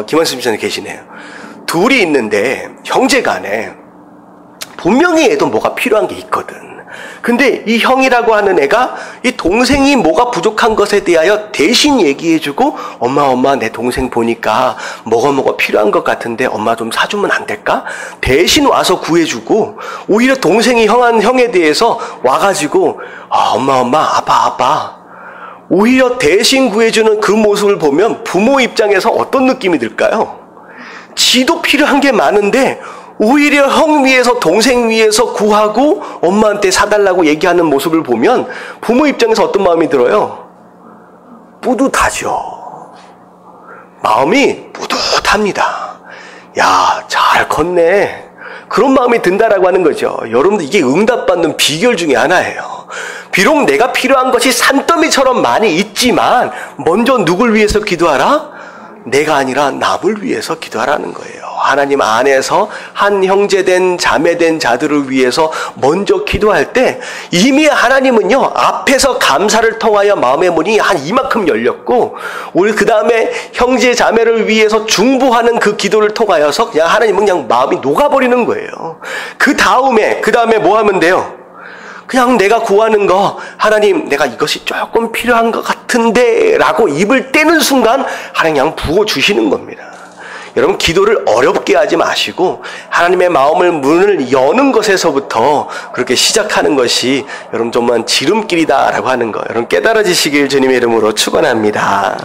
A: 김원수 집사님 계시네요. 둘이 있는데 형제간에 분명히 애도 뭐가 필요한 게 있거든. 근데 이 형이라고 하는 애가 이 동생이 뭐가 부족한 것에 대하여 대신 얘기해주고, 엄마 내 동생 보니까 뭐가 필요한 것 같은데 엄마 좀 사주면 안 될까? 대신 와서 구해주고, 오히려 동생이 형에 대해서 와가지고 엄마 아빠 오히려 대신 구해주는 그 모습을 보면 부모 입장에서 어떤 느낌이 들까요? 지도 필요한 게 많은데 오히려 형 위에서 동생 위에서 구하고 엄마한테 사달라고 얘기하는 모습을 보면 부모 입장에서 어떤 마음이 들어요? 뿌듯하죠. 마음이 뿌듯합니다. 야, 잘 컸네. 그런 마음이 든다라고 하는 거죠. 여러분들, 이게 응답받는 비결 중에 하나예요. 비록 내가 필요한 것이 산더미처럼 많이 있지만 먼저 누굴 위해서 기도하라? 내가 아니라 남을 위해서 기도하라는 거예요. 하나님 안에서 한 형제된 자매된 자들을 위해서 먼저 기도할 때 이미 하나님은요, 앞에서 감사를 통하여 마음의 문이 한 이만큼 열렸고, 우리 그 다음에 형제 자매를 위해서 중보하는 그 기도를 통하여서 그냥 하나님은 그냥 마음이 녹아버리는 거예요. 그 다음에 뭐 하면 돼요? 그냥 내가 구하는 거, 하나님 내가 이것이 조금 필요한 것 같은데 라고 입을 떼는 순간 하나님 그냥 부어주시는 겁니다. 여러분, 기도를 어렵게 하지 마시고 하나님의 마음을 문을 여는 것에서부터 그렇게 시작하는 것이 여러분 정말 지름길이다라고 하는 거 여러분 깨달아지시길 주님의 이름으로 축원합니다.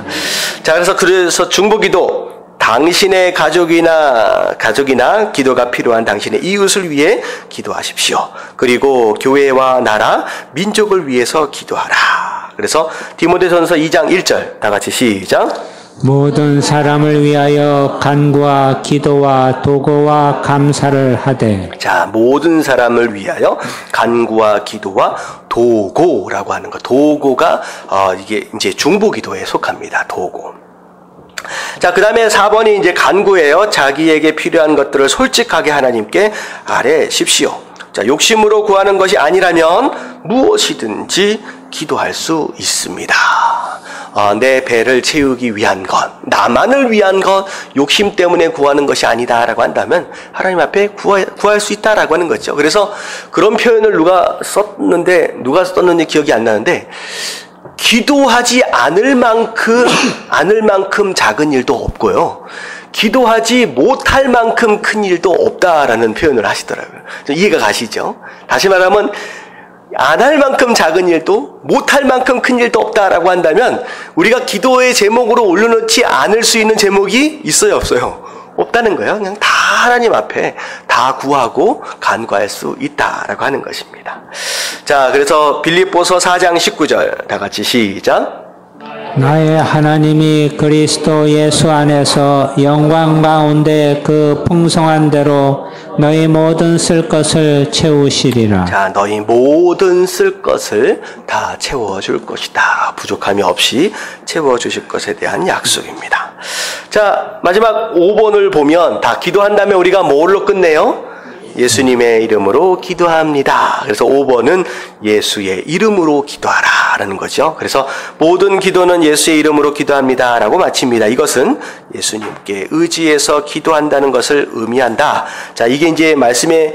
A: 자, 그래서 중보기도, 당신의 가족이나 기도가 필요한 당신의 이웃을 위해 기도하십시오. 그리고 교회와 나라, 민족을 위해서 기도하라. 그래서 디모데전서 2장 1절 다 같이 시작.
B: 모든 사람을 위하여 간구와 기도와 도고와 감사를 하되.
A: 자, 모든 사람을 위하여 간구와 기도와 도고라고 하는 거. 도고가 이게 이제 중보기도에 속합니다. 도고. 자, 그 다음에 4번이 이제 간구예요. 자기에게 필요한 것들을 솔직하게 하나님께 아뢰십시오. 자, 욕심으로 구하는 것이 아니라면 무엇이든지 기도할 수 있습니다. 내 배를 채우기 위한 것, 나만을 위한 것, 욕심 때문에 구하는 것이 아니다라고 한다면 하나님 앞에 구할 수 있다라고 하는 거죠. 그래서 그런 표현을 누가 썼는지 기억이 안 나는데, 기도하지 않을 만큼 작은 일도 없고요, 기도하지 못할 만큼 큰 일도 없다라는 표현을 하시더라고요. 이해가 가시죠? 다시 말하면 안 할 만큼 작은 일도 못할 만큼 큰 일도 없다라고 한다면 우리가 기도의 제목으로 올려놓지 않을 수 있는 제목이 있어요, 없어요? 없다는 거예요. 그냥 다 하나님 앞에 다 구하고 간구할 수 있다라고 하는 것입니다. 자, 그래서 빌립보서 4장 19절 다 같이 시작.
B: 나의 하나님이 그리스도 예수 안에서 영광 가운데 그 풍성한 대로 너희 모든 쓸 것을 채우시리라.
A: 자, 너희 모든 쓸 것을 다 채워줄 것이다. 부족함이 없이 채워주실 것에 대한 약속입니다. 자, 마지막 5번을 보면 다 기도한 다음에 우리가 뭘로 끝내요? 예수님의 이름으로 기도합니다. 그래서 5번은 예수의 이름으로 기도하라 라는 거죠. 그래서 모든 기도는 예수의 이름으로 기도합니다 라고 마칩니다. 이것은 예수님께 의지해서 기도한다는 것을 의미한다. 자, 이게 이제 말씀에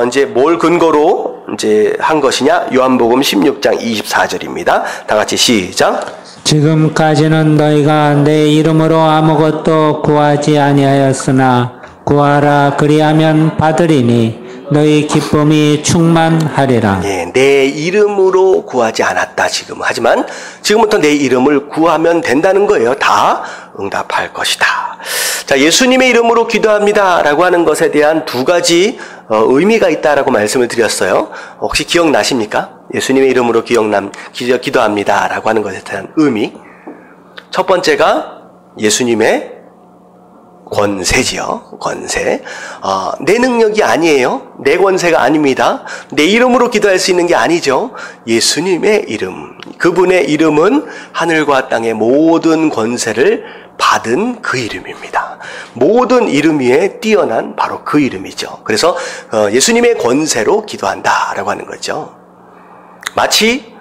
A: 이제 뭘 근거로 이제 한 것이냐? 요한복음 16장 24절입니다. 다 같이 시작.
B: 지금까지는 너희가 내 이름으로 아무것도 구하지 아니하였으나 구하라 그리하면 받으리니 너희 기쁨이 충만하리라.
A: 예, 내 이름으로 구하지 않았다 지금. 하지만 지금부터 내 이름을 구하면 된다는 거예요. 다 응답할 것이다. 자, 예수님의 이름으로 기도합니다 라고 하는 것에 대한 두 가지 의미가 있다라고 말씀을 드렸어요. 혹시 기억나십니까? 예수님의 이름으로 기도합니다 라고 하는 것에 대한 의미. 첫 번째가 예수님의 권세지요. 권세. 내 능력이 아니에요. 내 권세가 아닙니다. 내 이름으로 기도할 수 있는 게 아니죠. 예수님의 이름. 그분의 이름은 하늘과 땅의 모든 권세를 받은 그 이름입니다. 모든 이름 위에 뛰어난 바로 그 이름이죠. 그래서 예수님의 권세로 기도한다라고 하는 거죠. 마치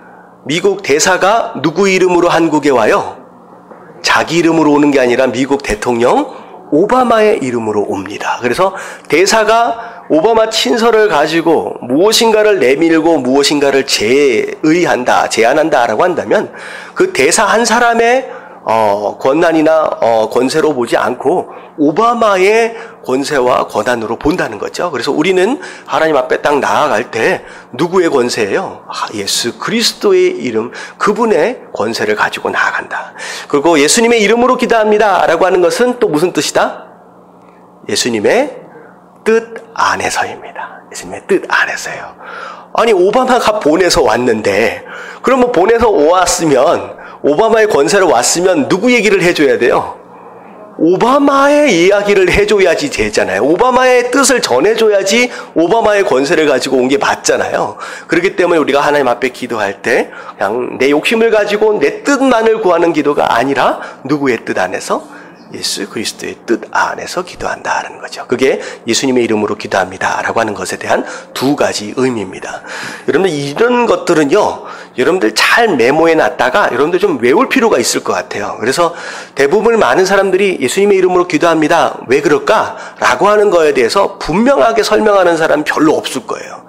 A: 미국 대사가 누구 이름으로 한국에 와요? 자기 이름으로 오는 게 아니라 미국 대통령 오바마의 이름으로 옵니다. 그래서 대사가 오바마 친서를 가지고 무엇인가를 내밀고 무엇인가를 제안한다라고 한다면 그 대사 한 사람의 권한이나 권세로 보지 않고 오바마의 권세와 권한으로 본다는 거죠. 그래서 우리는 하나님 앞에 딱 나아갈 때 누구의 권세예요? 예수 그리스도의 이름, 그분의 권세를 가지고 나아간다. 그리고 예수님의 이름으로 기도합니다 라고 하는 것은 또 무슨 뜻이다? 예수님의 뜻 안에서입니다. 예수님의 뜻 안에서요. 아니, 오바마가 보내서 왔는데, 그러면 보내서 왔으면, 오바마의 권세로 왔으면 누구 얘기를 해줘야 돼요? 오바마의 이야기를 해줘야지 되잖아요. 오바마의 뜻을 전해줘야지 오바마의 권세를 가지고 온 게 맞잖아요. 그렇기 때문에 우리가 하나님 앞에 기도할 때 그냥 내 욕심을 가지고 내 뜻만을 구하는 기도가 아니라 누구의 뜻 안에서? 예수 그리스도의 뜻 안에서 기도한다는 거죠. 그게 예수님의 이름으로 기도합니다라고 하는 것에 대한 두 가지 의미입니다. 여러분들 이런 것들은요, 여러분들 잘 메모해 놨다가 여러분들 좀 외울 필요가 있을 것 같아요. 그래서 대부분 많은 사람들이 예수님의 이름으로 기도합니다. 왜 그럴까라고 하는 거에 대해서 분명하게 설명하는 사람 별로 없을 거예요.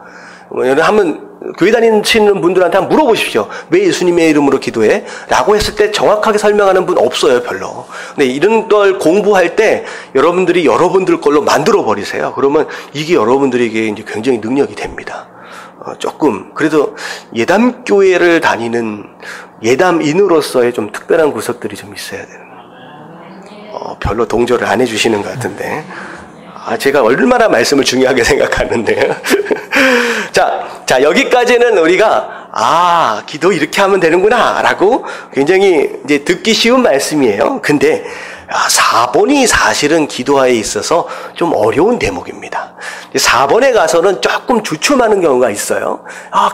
A: 한번 교회 다니시는 분들한테 한번 물어보십시오. 왜 예수님의 이름으로 기도해? 라고 했을 때 정확하게 설명하는 분 없어요, 별로. 근데 이런 걸 공부할 때 여러분들이 여러분들 걸로 만들어 버리세요. 그러면 이게 여러분들에게 이제 굉장히 능력이 됩니다. 조금 그래도 예담교회를 다니는 예담인으로서의 좀 특별한 구석들이 좀 있어야 되는. 별로 동조를 안 해주시는 것 같은데. 제가 얼마나 말씀을 중요하게 생각하는데요. 자, 여기까지는 우리가, 기도 이렇게 하면 되는구나, 라고 굉장히 이제 듣기 쉬운 말씀이에요. 근데, 4번이 사실은 기도에 있어서 좀 어려운 대목입니다. 4번에 가서는 조금 주춤하는 경우가 있어요.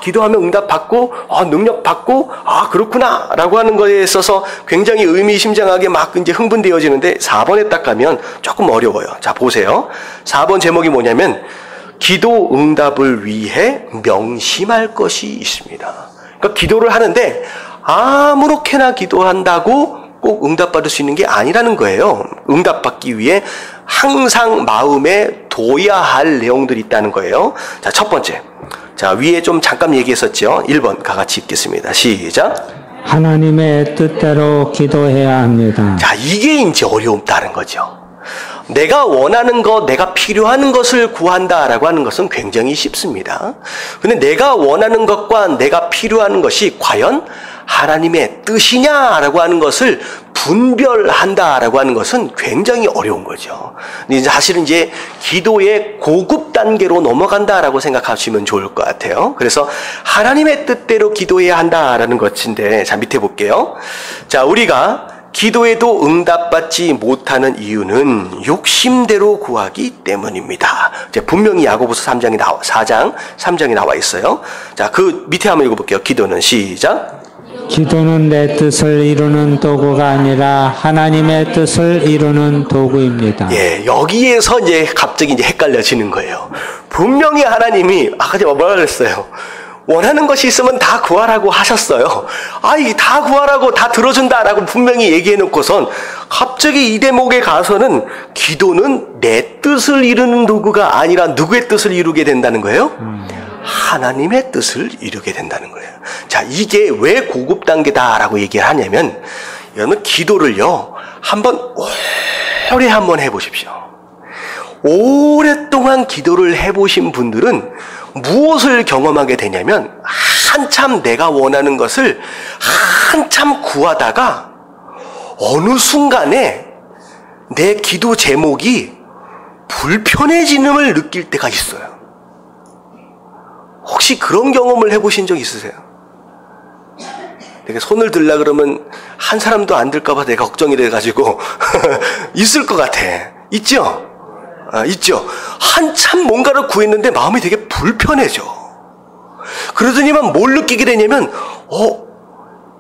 A: 기도하면 응답받고, 능력받고, 그렇구나, 라고 하는 것에 있어서 굉장히 의미심장하게 막 이제 흥분되어지는데 4번에 딱 가면 조금 어려워요. 자, 보세요. 4번 제목이 뭐냐면, 기도 응답을 위해 명심할 것이 있습니다. 그러니까 기도를 하는데, 아무렇게나 기도한다고 꼭 응답받을 수 있는 게 아니라는 거예요. 응답받기 위해 항상 마음에 둬야 할 내용들이 있다는 거예요. 자, 첫 번째. 자, 위에 좀 잠깐 얘기했었죠. 1번 같이 읽겠습니다. 시작.
B: 하나님의 뜻대로 기도해야 합니다.
A: 자, 이게 이제 어렵다는 거죠. 내가 원하는 것, 내가 필요한 것을 구한다라고 하는 것은 굉장히 쉽습니다. 근데 내가 원하는 것과 내가 필요한 것이 과연 하나님의 뜻이냐라고 하는 것을 분별한다라고 하는 것은 굉장히 어려운 거죠. 근데 사실은 이제 기도의 고급 단계로 넘어간다라고 생각하시면 좋을 것 같아요. 그래서 하나님의 뜻대로 기도해야 한다라는 것인데, 자, 밑에 볼게요. 자, 우리가 기도에도 응답받지 못하는 이유는 욕심대로 구하기 때문입니다. 분명히 야고보서 4장 3장에 나와 있어요. 자, 그 밑에 한번 읽어볼게요. 기도는 시작.
B: 기도는 내 뜻을 이루는 도구가 아니라 하나님의 뜻을 이루는 도구입니다.
A: 예, 여기에서 이제 갑자기 이제 헷갈려지는 거예요. 분명히 하나님이 아까 제가 뭐라 그랬어요? 원하는 것이 있으면 다 구하라고 하셨어요. 다 구하라고 다 들어준다라고 분명히 얘기해놓고선 갑자기 이 대목에 가서는 기도는 내 뜻을 이루는 도구가 아니라 누구의 뜻을 이루게 된다는 거예요? 하나님의 뜻을 이루게 된다는 거예요. 자, 이게 왜 고급 단계다라고 얘기를 하냐면, 여러분 기도를요, 오래 한번 해보십시오. 오랫동안 기도를 해보신 분들은 무엇을 경험하게 되냐면, 한참 내가 원하는 것을 한참 구하다가 어느 순간에 내 기도 제목이 불편해지는을 느낄 때가 있어요. 혹시 그런 경험을 해보신 적 있으세요? 내가 손을 들라 그러면 한 사람도 안 들까봐 내가 걱정이 돼가지고 있을 것 같아. 있죠? 있죠? 한참 뭔가를 구했는데 마음이 되게 불편해져. 그러더니만 뭘 느끼게 되냐면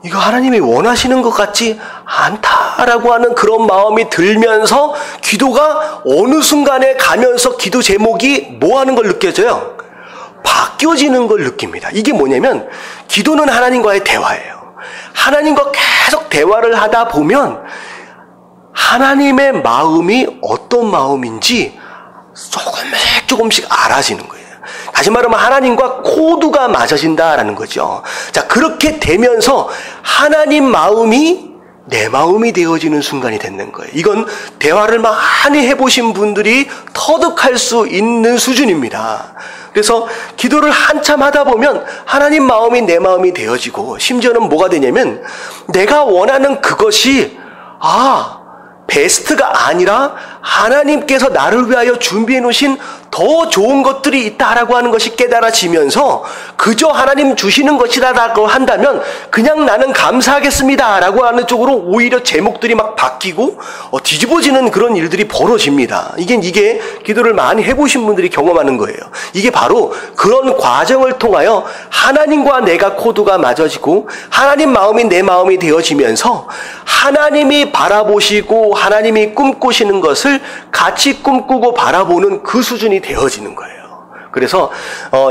A: 이거 하나님이 원하시는 것 같지 않다라고 하는 그런 마음이 들면서 기도가 어느 순간에 가면서 기도 제목이 뭐 하는 걸 느껴져요? 바뀌어지는 걸 느낍니다. 이게 뭐냐면 기도는 하나님과의 대화예요. 하나님과 계속 대화를 하다 보면 하나님의 마음이 어떤 마음인지 조금씩 알아지는 거예요. 다시 말하면 하나님과 코드가 맞아진다라는 거죠. 자, 그렇게 되면서 하나님 마음이 내 마음이 되어지는 순간이 되는 거예요. 이건 대화를 많이 해보신 분들이 터득할 수 있는 수준입니다. 그래서 기도를 한참 하다 보면 하나님 마음이 내 마음이 되어지고, 심지어는 뭐가 되냐면 내가 원하는 그것이 베스트가 아니라 하나님께서 나를 위하여 준비해 놓으신 더 좋은 것들이 있다라고 하는 것이 깨달아지면서 그저 하나님 주시는 것이라고 한다면 그냥 나는 감사하겠습니다 라고 하는 쪽으로 오히려 제목들이 막 바뀌고 뒤집어지는 그런 일들이 벌어집니다. 이게 기도를 많이 해보신 분들이 경험하는 거예요. 이게 바로 그런 과정을 통하여 하나님과 내가 코드가 맞아지고 하나님 마음이 내 마음이 되어지면서 하나님이 바라보시고 하나님이 꿈꾸시는 것을 같이 꿈꾸고 바라보는 그 수준이 되어지는 거예요. 그래서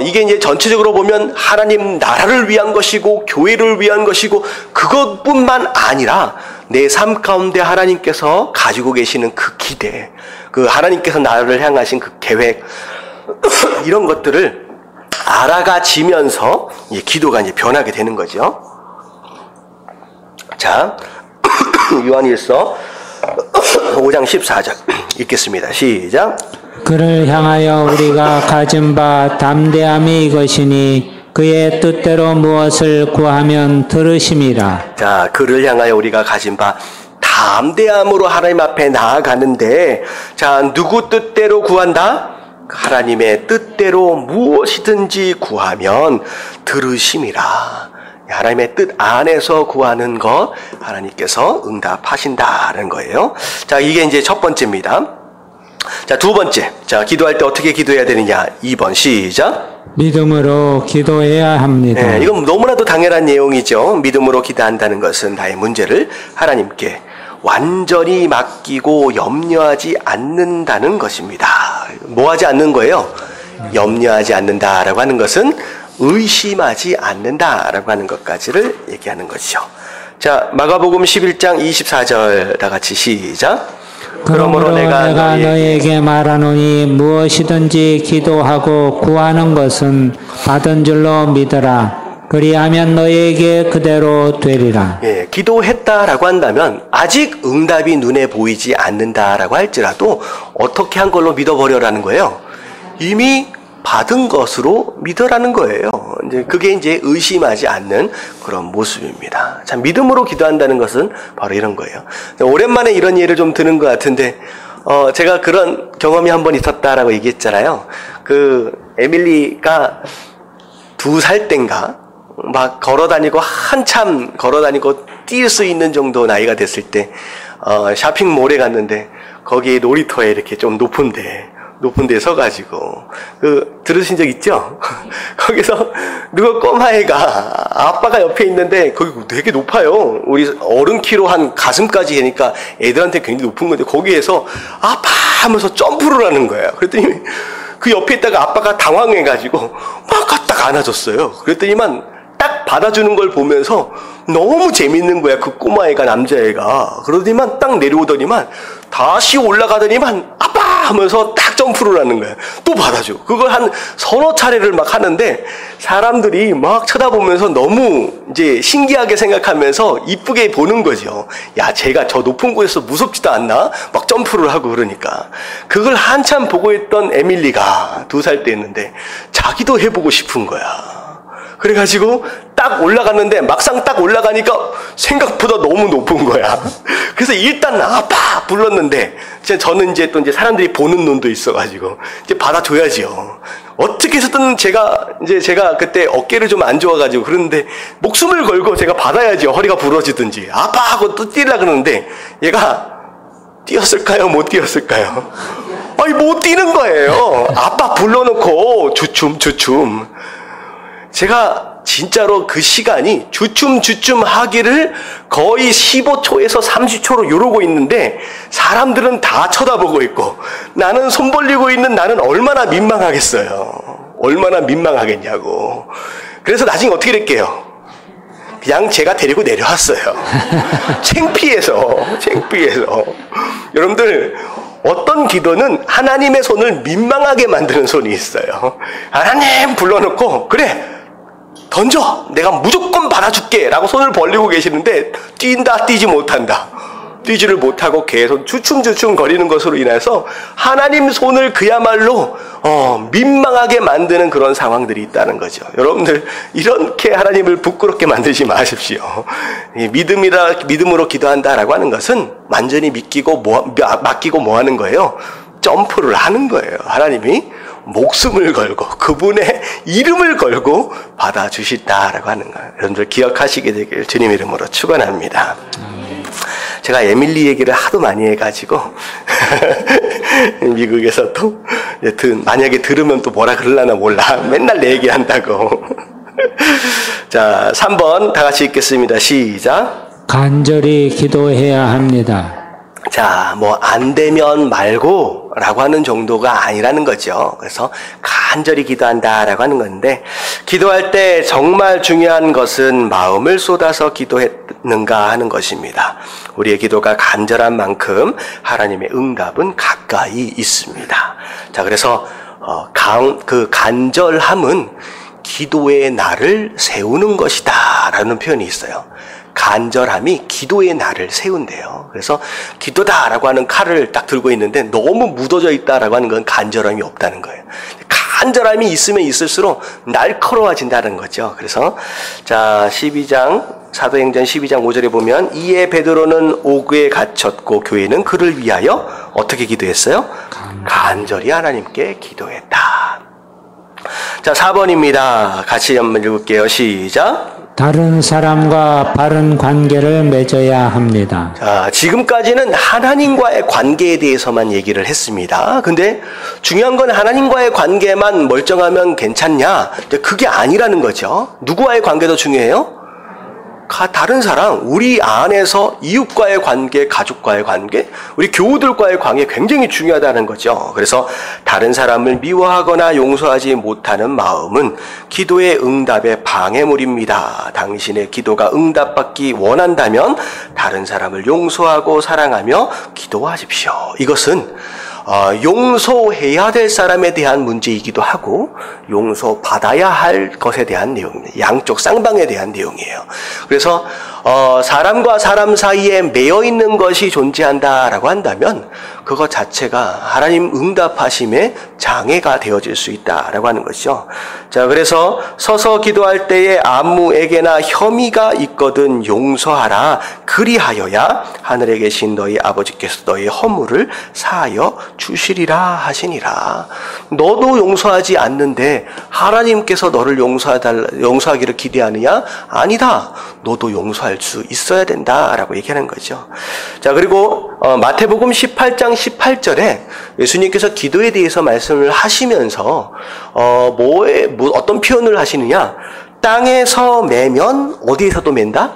A: 이게 이제 전체적으로 보면 하나님 나라를 위한 것이고 교회를 위한 것이고 그것뿐만 아니라 내 삶 가운데 하나님께서 가지고 계시는 그 기대, 그 하나님께서 나를 향하신 그 계획 이런 것들을 알아가지면서 기도가 이제 변하게 되는 거죠. 자, 요한일서 5장 14절 읽겠습니다. 시작.
B: 그를 향하여 우리가 가진 바 담대함이 이것이니 그의 뜻대로 무엇을 구하면 들으심이라.
A: 자, 그를 향하여 우리가 가진 바 담대함으로 하나님 앞에 나아가는데, 자, 누구 뜻대로 구한다? 하나님의 뜻대로 무엇이든지 구하면 들으심이라. 하나님의 뜻 안에서 구하는 것 하나님께서 응답하신다는 거예요. 자, 이게 이제 첫 번째입니다. 자, 두 번째. 자, 기도할 때 어떻게 기도해야 되느냐? 2번 시작.
B: 믿음으로 기도해야 합니다.
A: 네, 이건 너무나도 당연한 내용이죠. 믿음으로 기도한다는 것은 나의 문제를 하나님께 완전히 맡기고 염려하지 않는다는 것입니다. 뭐 하지 않는 거예요? 염려하지 않는다라고 하는 것은 의심하지 않는다라고 하는 것까지를 얘기하는 것이죠. 자, 마가복음 11장 24절 다 같이 시작.
B: 그러므로 내가 너희에게 말하노니 무엇이든지 기도하고 구하는 것은 받은 줄로 믿으라. 그리하면 너희에게 그대로 되리라.
A: 예, 기도했다라고 한다면 아직 응답이 눈에 보이지 않는다라고 할지라도 어떻게 한 걸로 믿어버려라는 거예요. 이미 받은 것으로 믿으라는 거예요. 이제 그게 이제 의심하지 않는 그런 모습입니다. 참, 믿음으로 기도한다는 것은 바로 이런 거예요. 오랜만에 이런 예를 좀 드는 것 같은데, 제가 그런 경험이 한 번 있었다라고 얘기했잖아요. 그 에밀리가 2살 땐가 막 걸어다니고 한참 걸어다니고 뛸 수 있는 정도 나이가 됐을 때 쇼핑몰에 갔는데 거기 놀이터에 이렇게 좀 높은 데 서가지고, 들으신 적 있죠? 거기서 누가 꼬마애가 아빠가 옆에 있는데 거기 되게 높아요. 우리 어른 키로 한 가슴까지 하니까 애들한테 굉장히 높은 건데 거기에서 아빠 하면서 점프를 하는 거예요. 그랬더니 그 옆에 있다가 아빠가 당황해가지고 막 갖다가 안아줬어요. 그랬더니만 딱 받아주는 걸 보면서 너무 재밌는 거야, 그 꼬마애가, 남자애가. 그러더니만 딱 내려오더니만 다시 올라가더니만 아빠 하면서 딱 점프를 하는 거야. 또 받아줘. 그걸 한 서너 차례를 막 하는데 사람들이 막 쳐다보면서 너무 이제 신기하게 생각하면서 이쁘게 보는 거죠. 야, 쟤가 저 높은 곳에서 무섭지도 않나? 막 점프를 하고 그러니까. 그걸 한참 보고 있던 에밀리가 2살 때였는데 자기도 해보고 싶은 거야. 그래가지고 딱 올라갔는데 막상 딱 올라가니까 생각보다 너무 높은 거야. 그래서 일단 아빠 불렀는데 저는 이제 또 이제 사람들이 보는 눈도 있어가지고 이제 받아줘야지요. 어떻게 해서든 제가 그때 어깨를 좀 안 좋아가지고 그러는데 목숨을 걸고 제가 받아야지요. 허리가 부러지든지 아빠 하고 또 뛰려고 그러는데 얘가 뛰었을까요? 못 뛰었을까요? 아니, 못 뛰는 거예요. 아빠 불러놓고 주춤. 제가 진짜로 그 시간이 주춤 하기를 거의 15초에서 30초로 이러고 있는데 사람들은 다 쳐다보고 있고 나는 손 벌리고 있는 나는 얼마나 민망하겠어요. 얼마나 민망하겠냐고. 그래서 나중에 어떻게 될게요? 그냥 제가 데리고 내려왔어요. 창피해서. 여러분들, 어떤 기도는 하나님의 손을 민망하게 만드는 손이 있어요. 하나님 불러놓고 그래 던져, 내가 무조건 받아줄게 라고 손을 벌리고 계시는데 뛰지 못한다. 뛰지를 못하고 계속 주춤 거리는 것으로 인해서 하나님 손을 그야말로 민망하게 만드는 그런 상황들이 있다는 거죠. 여러분들, 이렇게 하나님을 부끄럽게 만들지 마십시오. 믿음으로 기도한다라고 하는 것은 완전히 맡기고 뭐 하는 거예요? 점프를 하는 거예요. 하나님이 목숨을 걸고 그분의 이름을 걸고 받아주신다라고 하는 거예요. 여러분들 기억하시게 되길 주님 이름으로 축원합니다. 제가 에밀리 얘기를 하도 많이 해가지고 미국에서 또 만약에 들으면 또 뭐라 그러려나 몰라. 맨날 내 얘기한다고. 자, 3번 다 같이 읽겠습니다. 시작.
B: 간절히 기도해야 합니다.
A: 자, 안 되면 말고 라고 하는 정도가 아니라는 거죠. 그래서 간절히 기도한다라고 하는 건데, 기도할 때 정말 중요한 것은 마음을 쏟아서 기도했는가 하는 것입니다. 우리의 기도가 간절한 만큼 하나님의 응답은 가까이 있습니다. 자, 그래서 그 간절함은 기도의 날을 세우는 것이다 라는 표현이 있어요. 간절함이 기도의 날을 세운대요. 그래서 기도다라고 하는 칼을 딱 들고 있는데 너무 묻어져 있다라고 하는 건 간절함이 없다는 거예요. 간절함이 있으면 있을수록 날카로워진다는 거죠. 그래서 자 12장 사도행전 12장 5절에 보면 이에 베드로는 오구에 갇혔고 교회는 그를 위하여 어떻게 기도했어요? 간절히 하나님께 기도했다. 자 4번입니다. 같이 한번 읽을게요. 시작.
B: 다른 사람과 바른 관계를 맺어야 합니다.
A: 자, 지금까지는 하나님과의 관계에 대해서만 얘기를 했습니다. 근데 중요한 건 하나님과의 관계만 멀쩡하면 괜찮냐? 그게 아니라는 거죠. 누구와의 관계도 중요해요? 다른 사람, 우리 안에서 이웃과의 관계, 가족과의 관계, 우리 교우들과의 관계 굉장히 중요하다는 거죠. 그래서 다른 사람을 미워하거나 용서하지 못하는 마음은 기도의 응답의 방해물입니다. 당신의 기도가 응답받기 원한다면 다른 사람을 용서하고 사랑하며 기도하십시오. 이것은 용서해야 될 사람에 대한 문제이기도 하고 용서받아야 할 것에 대한 내용입니다. 양쪽 쌍방에 대한 내용이에요. 그래서 사람과 사람 사이에 매여 있는 것이 존재한다라고 한다면 그것 자체가 하나님 응답하심에 장애가 되어질 수 있다라고 하는 것이죠. 자, 그래서 서서 기도할 때에 아무에게나 혐의가 있거든 용서하라. 그리하여야 하늘에 계신 너희 아버지께서 너희 허물을 사하여 주시리라 하시니라. 너도 용서하지 않는데 하나님께서 너를 용서하기를 기대하느냐? 아니다. 너도 용서할 수 있어야 된다라고 얘기하는 거죠. 자, 그리고 마태복음 18장 18절에 예수님께서 기도에 대해서 말씀을 하시면서 어떤 표현을 하시느냐? 땅에서 매면 어디에서도 맨다?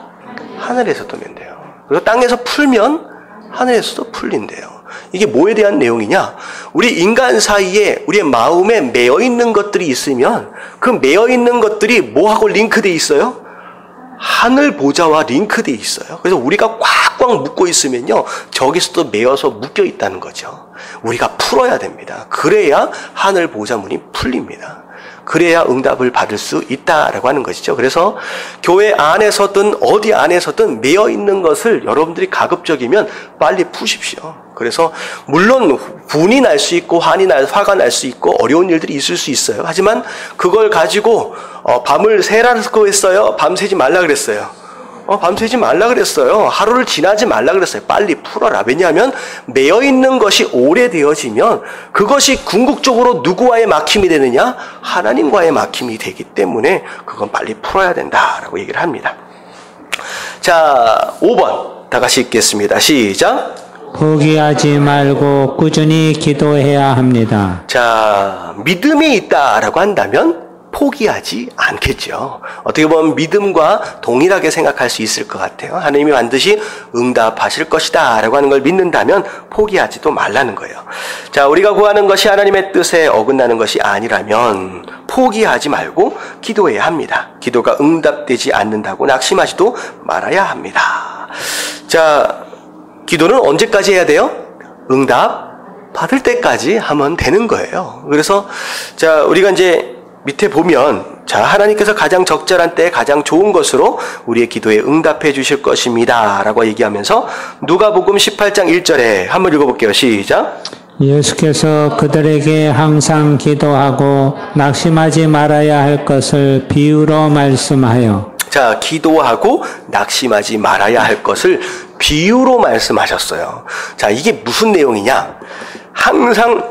A: 하늘에서도 맨대요. 그리고 땅에서 풀면 하늘에서도 풀린대요. 이게 뭐에 대한 내용이냐? 우리 인간 사이에 우리의 마음에 매여 있는 것들이 있으면 그 매여 있는 것들이 뭐하고 링크되어 있어요? 하늘 보좌와 링크되어 있어요. 그래서 우리가 꽉꽉 묶고 있으면요, 저기서도 매여서 묶여 있다는 거죠. 우리가 풀어야 됩니다. 그래야 하늘 보좌 문이 풀립니다. 그래야 응답을 받을 수 있다라고 하는 것이죠. 그래서 교회 안에서든 어디 안에서든 매여 있는 것을 여러분들이 가급적이면 빨리 푸십시오. 그래서 물론 분이 날 수 있고 화가 날 수 있고 어려운 일들이 있을 수 있어요. 하지만 그걸 가지고 밤을 새라고 했어요. 밤 새지 말라 그랬어요. 밤새지 말라 그랬어요. 하루를 지나지 말라 그랬어요. 빨리 풀어라. 왜냐하면 매여있는 것이 오래되어지면 그것이 궁극적으로 누구와의 막힘이 되느냐? 하나님과의 막힘이 되기 때문에 그건 빨리 풀어야 된다라고 얘기를 합니다. 자, 5번 다 같이 읽겠습니다. 시작.
B: 포기하지 말고 꾸준히 기도해야 합니다.
A: 자, 믿음이 있다라고 한다면 포기하지 않겠죠. 어떻게 보면 믿음과 동일하게 생각할 수 있을 것 같아요. 하나님이 반드시 응답하실 것이다 라고 하는 걸 믿는다면 포기하지도 말라는 거예요. 자, 우리가 구하는 것이 하나님의 뜻에 어긋나는 것이 아니라면 포기하지 말고 기도해야 합니다. 기도가 응답되지 않는다고 낙심하지도 말아야 합니다. 자, 기도는 언제까지 해야 돼요? 응답 받을 때까지 하면 되는 거예요. 그래서 자, 우리가 이제 밑에 보면 자, 하나님께서 가장 적절한 때 가장 좋은 것으로 우리의 기도에 응답해 주실 것입니다 라고 얘기하면서 누가복음 18장 1절에 한번 읽어볼게요. 시작.
B: 예수께서 그들에게 항상 기도하고 낙심하지 말아야 할 것을 비유로 말씀하여.
A: 자, 기도하고 낙심하지 말아야 할 것을 비유로 말씀하셨어요. 자, 이게 무슨 내용이냐? 항상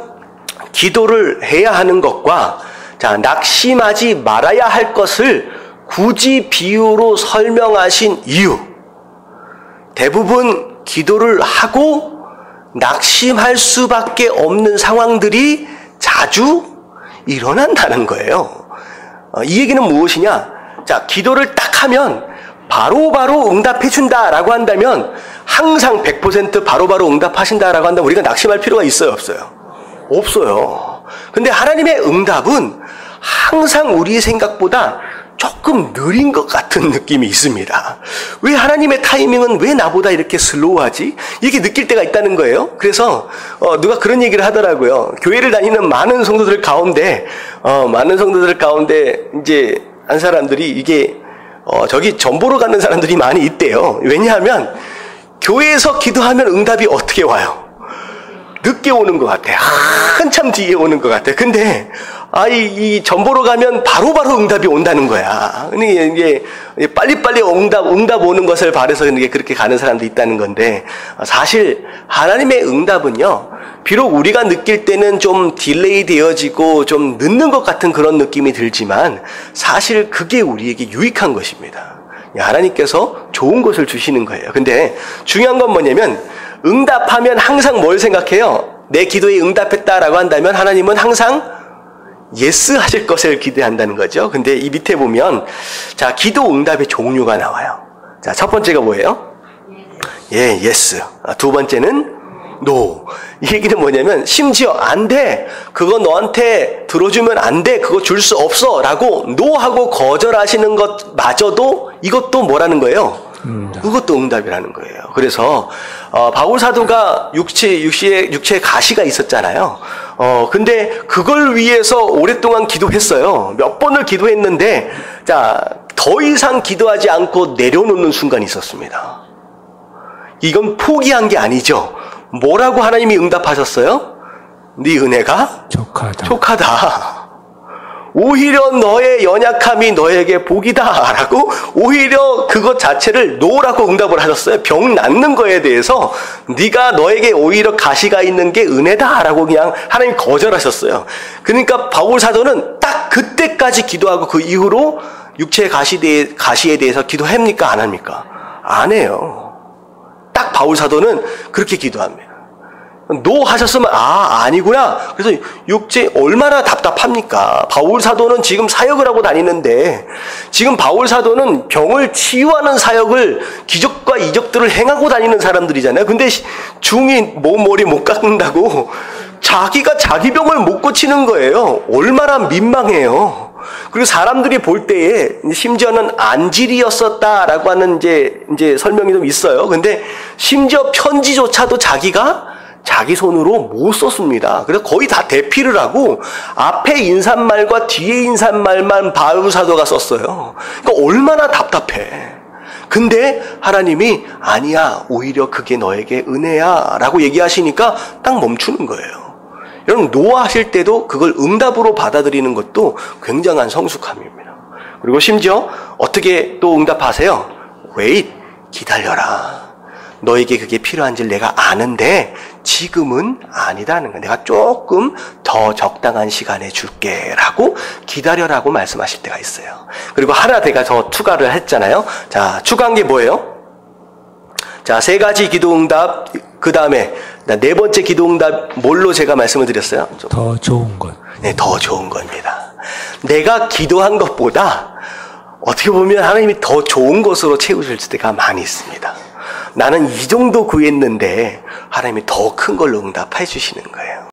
A: 기도를 해야 하는 것과 자, 낙심하지 말아야 할 것을 굳이 비유로 설명하신 이유. 대부분 기도를 하고 낙심할 수밖에 없는 상황들이 자주 일어난다는 거예요. 이 얘기는 무엇이냐? 자, 기도를 딱 하면 바로바로 응답해 준다라고 한다면 항상 100% 바로바로 응답하신다라고 한다면 우리가 낙심할 필요가 있어요, 없어요? 없어요. 근데 하나님의 응답은 항상 우리의 생각보다 조금 느린 것 같은 느낌이 있습니다. 왜 하나님의 타이밍은 왜 나보다 이렇게 슬로우하지? 이렇게 느낄 때가 있다는 거예요. 그래서 누가 그런 얘기를 하더라고요. 교회를 다니는 많은 성도들 가운데 이제 한 사람들이 이게 저기 전보로 가는 사람들이 많이 있대요. 왜냐하면 교회에서 기도하면 응답이 어떻게 와요? 늦게 오는 것 같아. 한참 뒤에 오는 것 같아. 근데 이 전보로 가면 바로바로 응답이 온다는 거야. 이게 빨리빨리 응답 오는 것을 바라서 그렇게 가는 사람도 있다는 건데, 사실 하나님의 응답은요, 비록 우리가 느낄 때는 좀 딜레이 되어지고 좀 늦는 것 같은 그런 느낌이 들지만 사실 그게 우리에게 유익한 것입니다. 하나님께서 좋은 것을 주시는 거예요. 근데 중요한 건 뭐냐면, 응답하면 항상 뭘 생각해요? 내 기도에 응답했다라고 한다면 하나님은 항상 예스 하실 것을 기대한다는 거죠. 근데 이 밑에 보면, 자, 기도 응답의 종류가 나와요. 자, 첫 번째가 뭐예요? 예, 예스. 두 번째는 노. 이 얘기는 뭐냐면, 심지어 안 돼. 그거 너한테 들어주면 안 돼. 그거 줄 수 없어. 라고 노하고 거절하시는 것마저도 이것도 뭐라는 거예요? 그것도 응답이라는 거예요. 그래서 바울 사도가 육체에 가시가 있었잖아요. 근데 그걸 위해서 오랫동안 기도했어요. 몇 번을 기도했는데, 자, 더 이상 기도하지 않고 내려놓는 순간이 있었습니다. 이건 포기한 게 아니죠. 뭐라고 하나님이 응답하셨어요? 네 은혜가 족하다. 오히려 너의 연약함이 너에게 복이다 라고 오히려 그것 자체를 노라고 응답을 하셨어요. 병 낫는 거에 대해서 네가 너에게 오히려 가시가 있는 게 은혜다 라고 그냥 하나님 거절하셨어요. 그러니까 바울 사도는 딱 그때까지 기도하고 그 이후로 육체의 가시에 대해서 기도합니까? 안 합니까? 안 해요. 딱 바울 사도는 그렇게 기도합니다. 노 하셨으면 아니구나. 그래서 육체 얼마나 답답합니까? 바울 사도는 지금 사역을 하고 다니는데, 지금 바울 사도는 병을 치유하는 사역을, 기적과 이적들을 행하고 다니는 사람들이잖아요. 근데 중이 머리 못 깎는다고 자기가 자기 병을 못 고치는 거예요. 얼마나 민망해요. 그리고 사람들이 볼 때에 심지어는 안질이었었다라고 하는 이제 설명이 좀 있어요. 근데 심지어 편지조차도 자기 손으로 못 썼습니다. 그래서 거의 다 대피를 하고 앞에 인사말과 뒤에 인사말만 바울 사도가 썼어요. 그러니까 얼마나 답답해. 근데 하나님이 아니야, 오히려 그게 너에게 은혜야 라고 얘기하시니까 딱 멈추는 거예요. 여러분, 노하실 때도 그걸 응답으로 받아들이는 것도 굉장한 성숙함입니다. 그리고 심지어 어떻게 또 응답하세요? wait, 기다려라. 너에게 그게 필요한지 내가 아는데 지금은 아니다는 거야. 내가 조금 더 적당한 시간에 줄게 라고 기다려라고 말씀하실 때가 있어요. 그리고 하나 내가 더 추가를 했잖아요. 자, 추가한 게 뭐예요? 자, 3가지 기도응답, 그 다음에 4번째 기도응답 뭘로 제가 말씀을 드렸어요?
B: 더 좋은 것.
A: 네, 더 좋은 겁니다. 내가 기도한 것보다 어떻게 보면 하나님이 더 좋은 것으로 채우실 때가 많이 있습니다. 나는 이 정도 구했는데 하나님이 더 큰 걸로 응답해 주시는 거예요.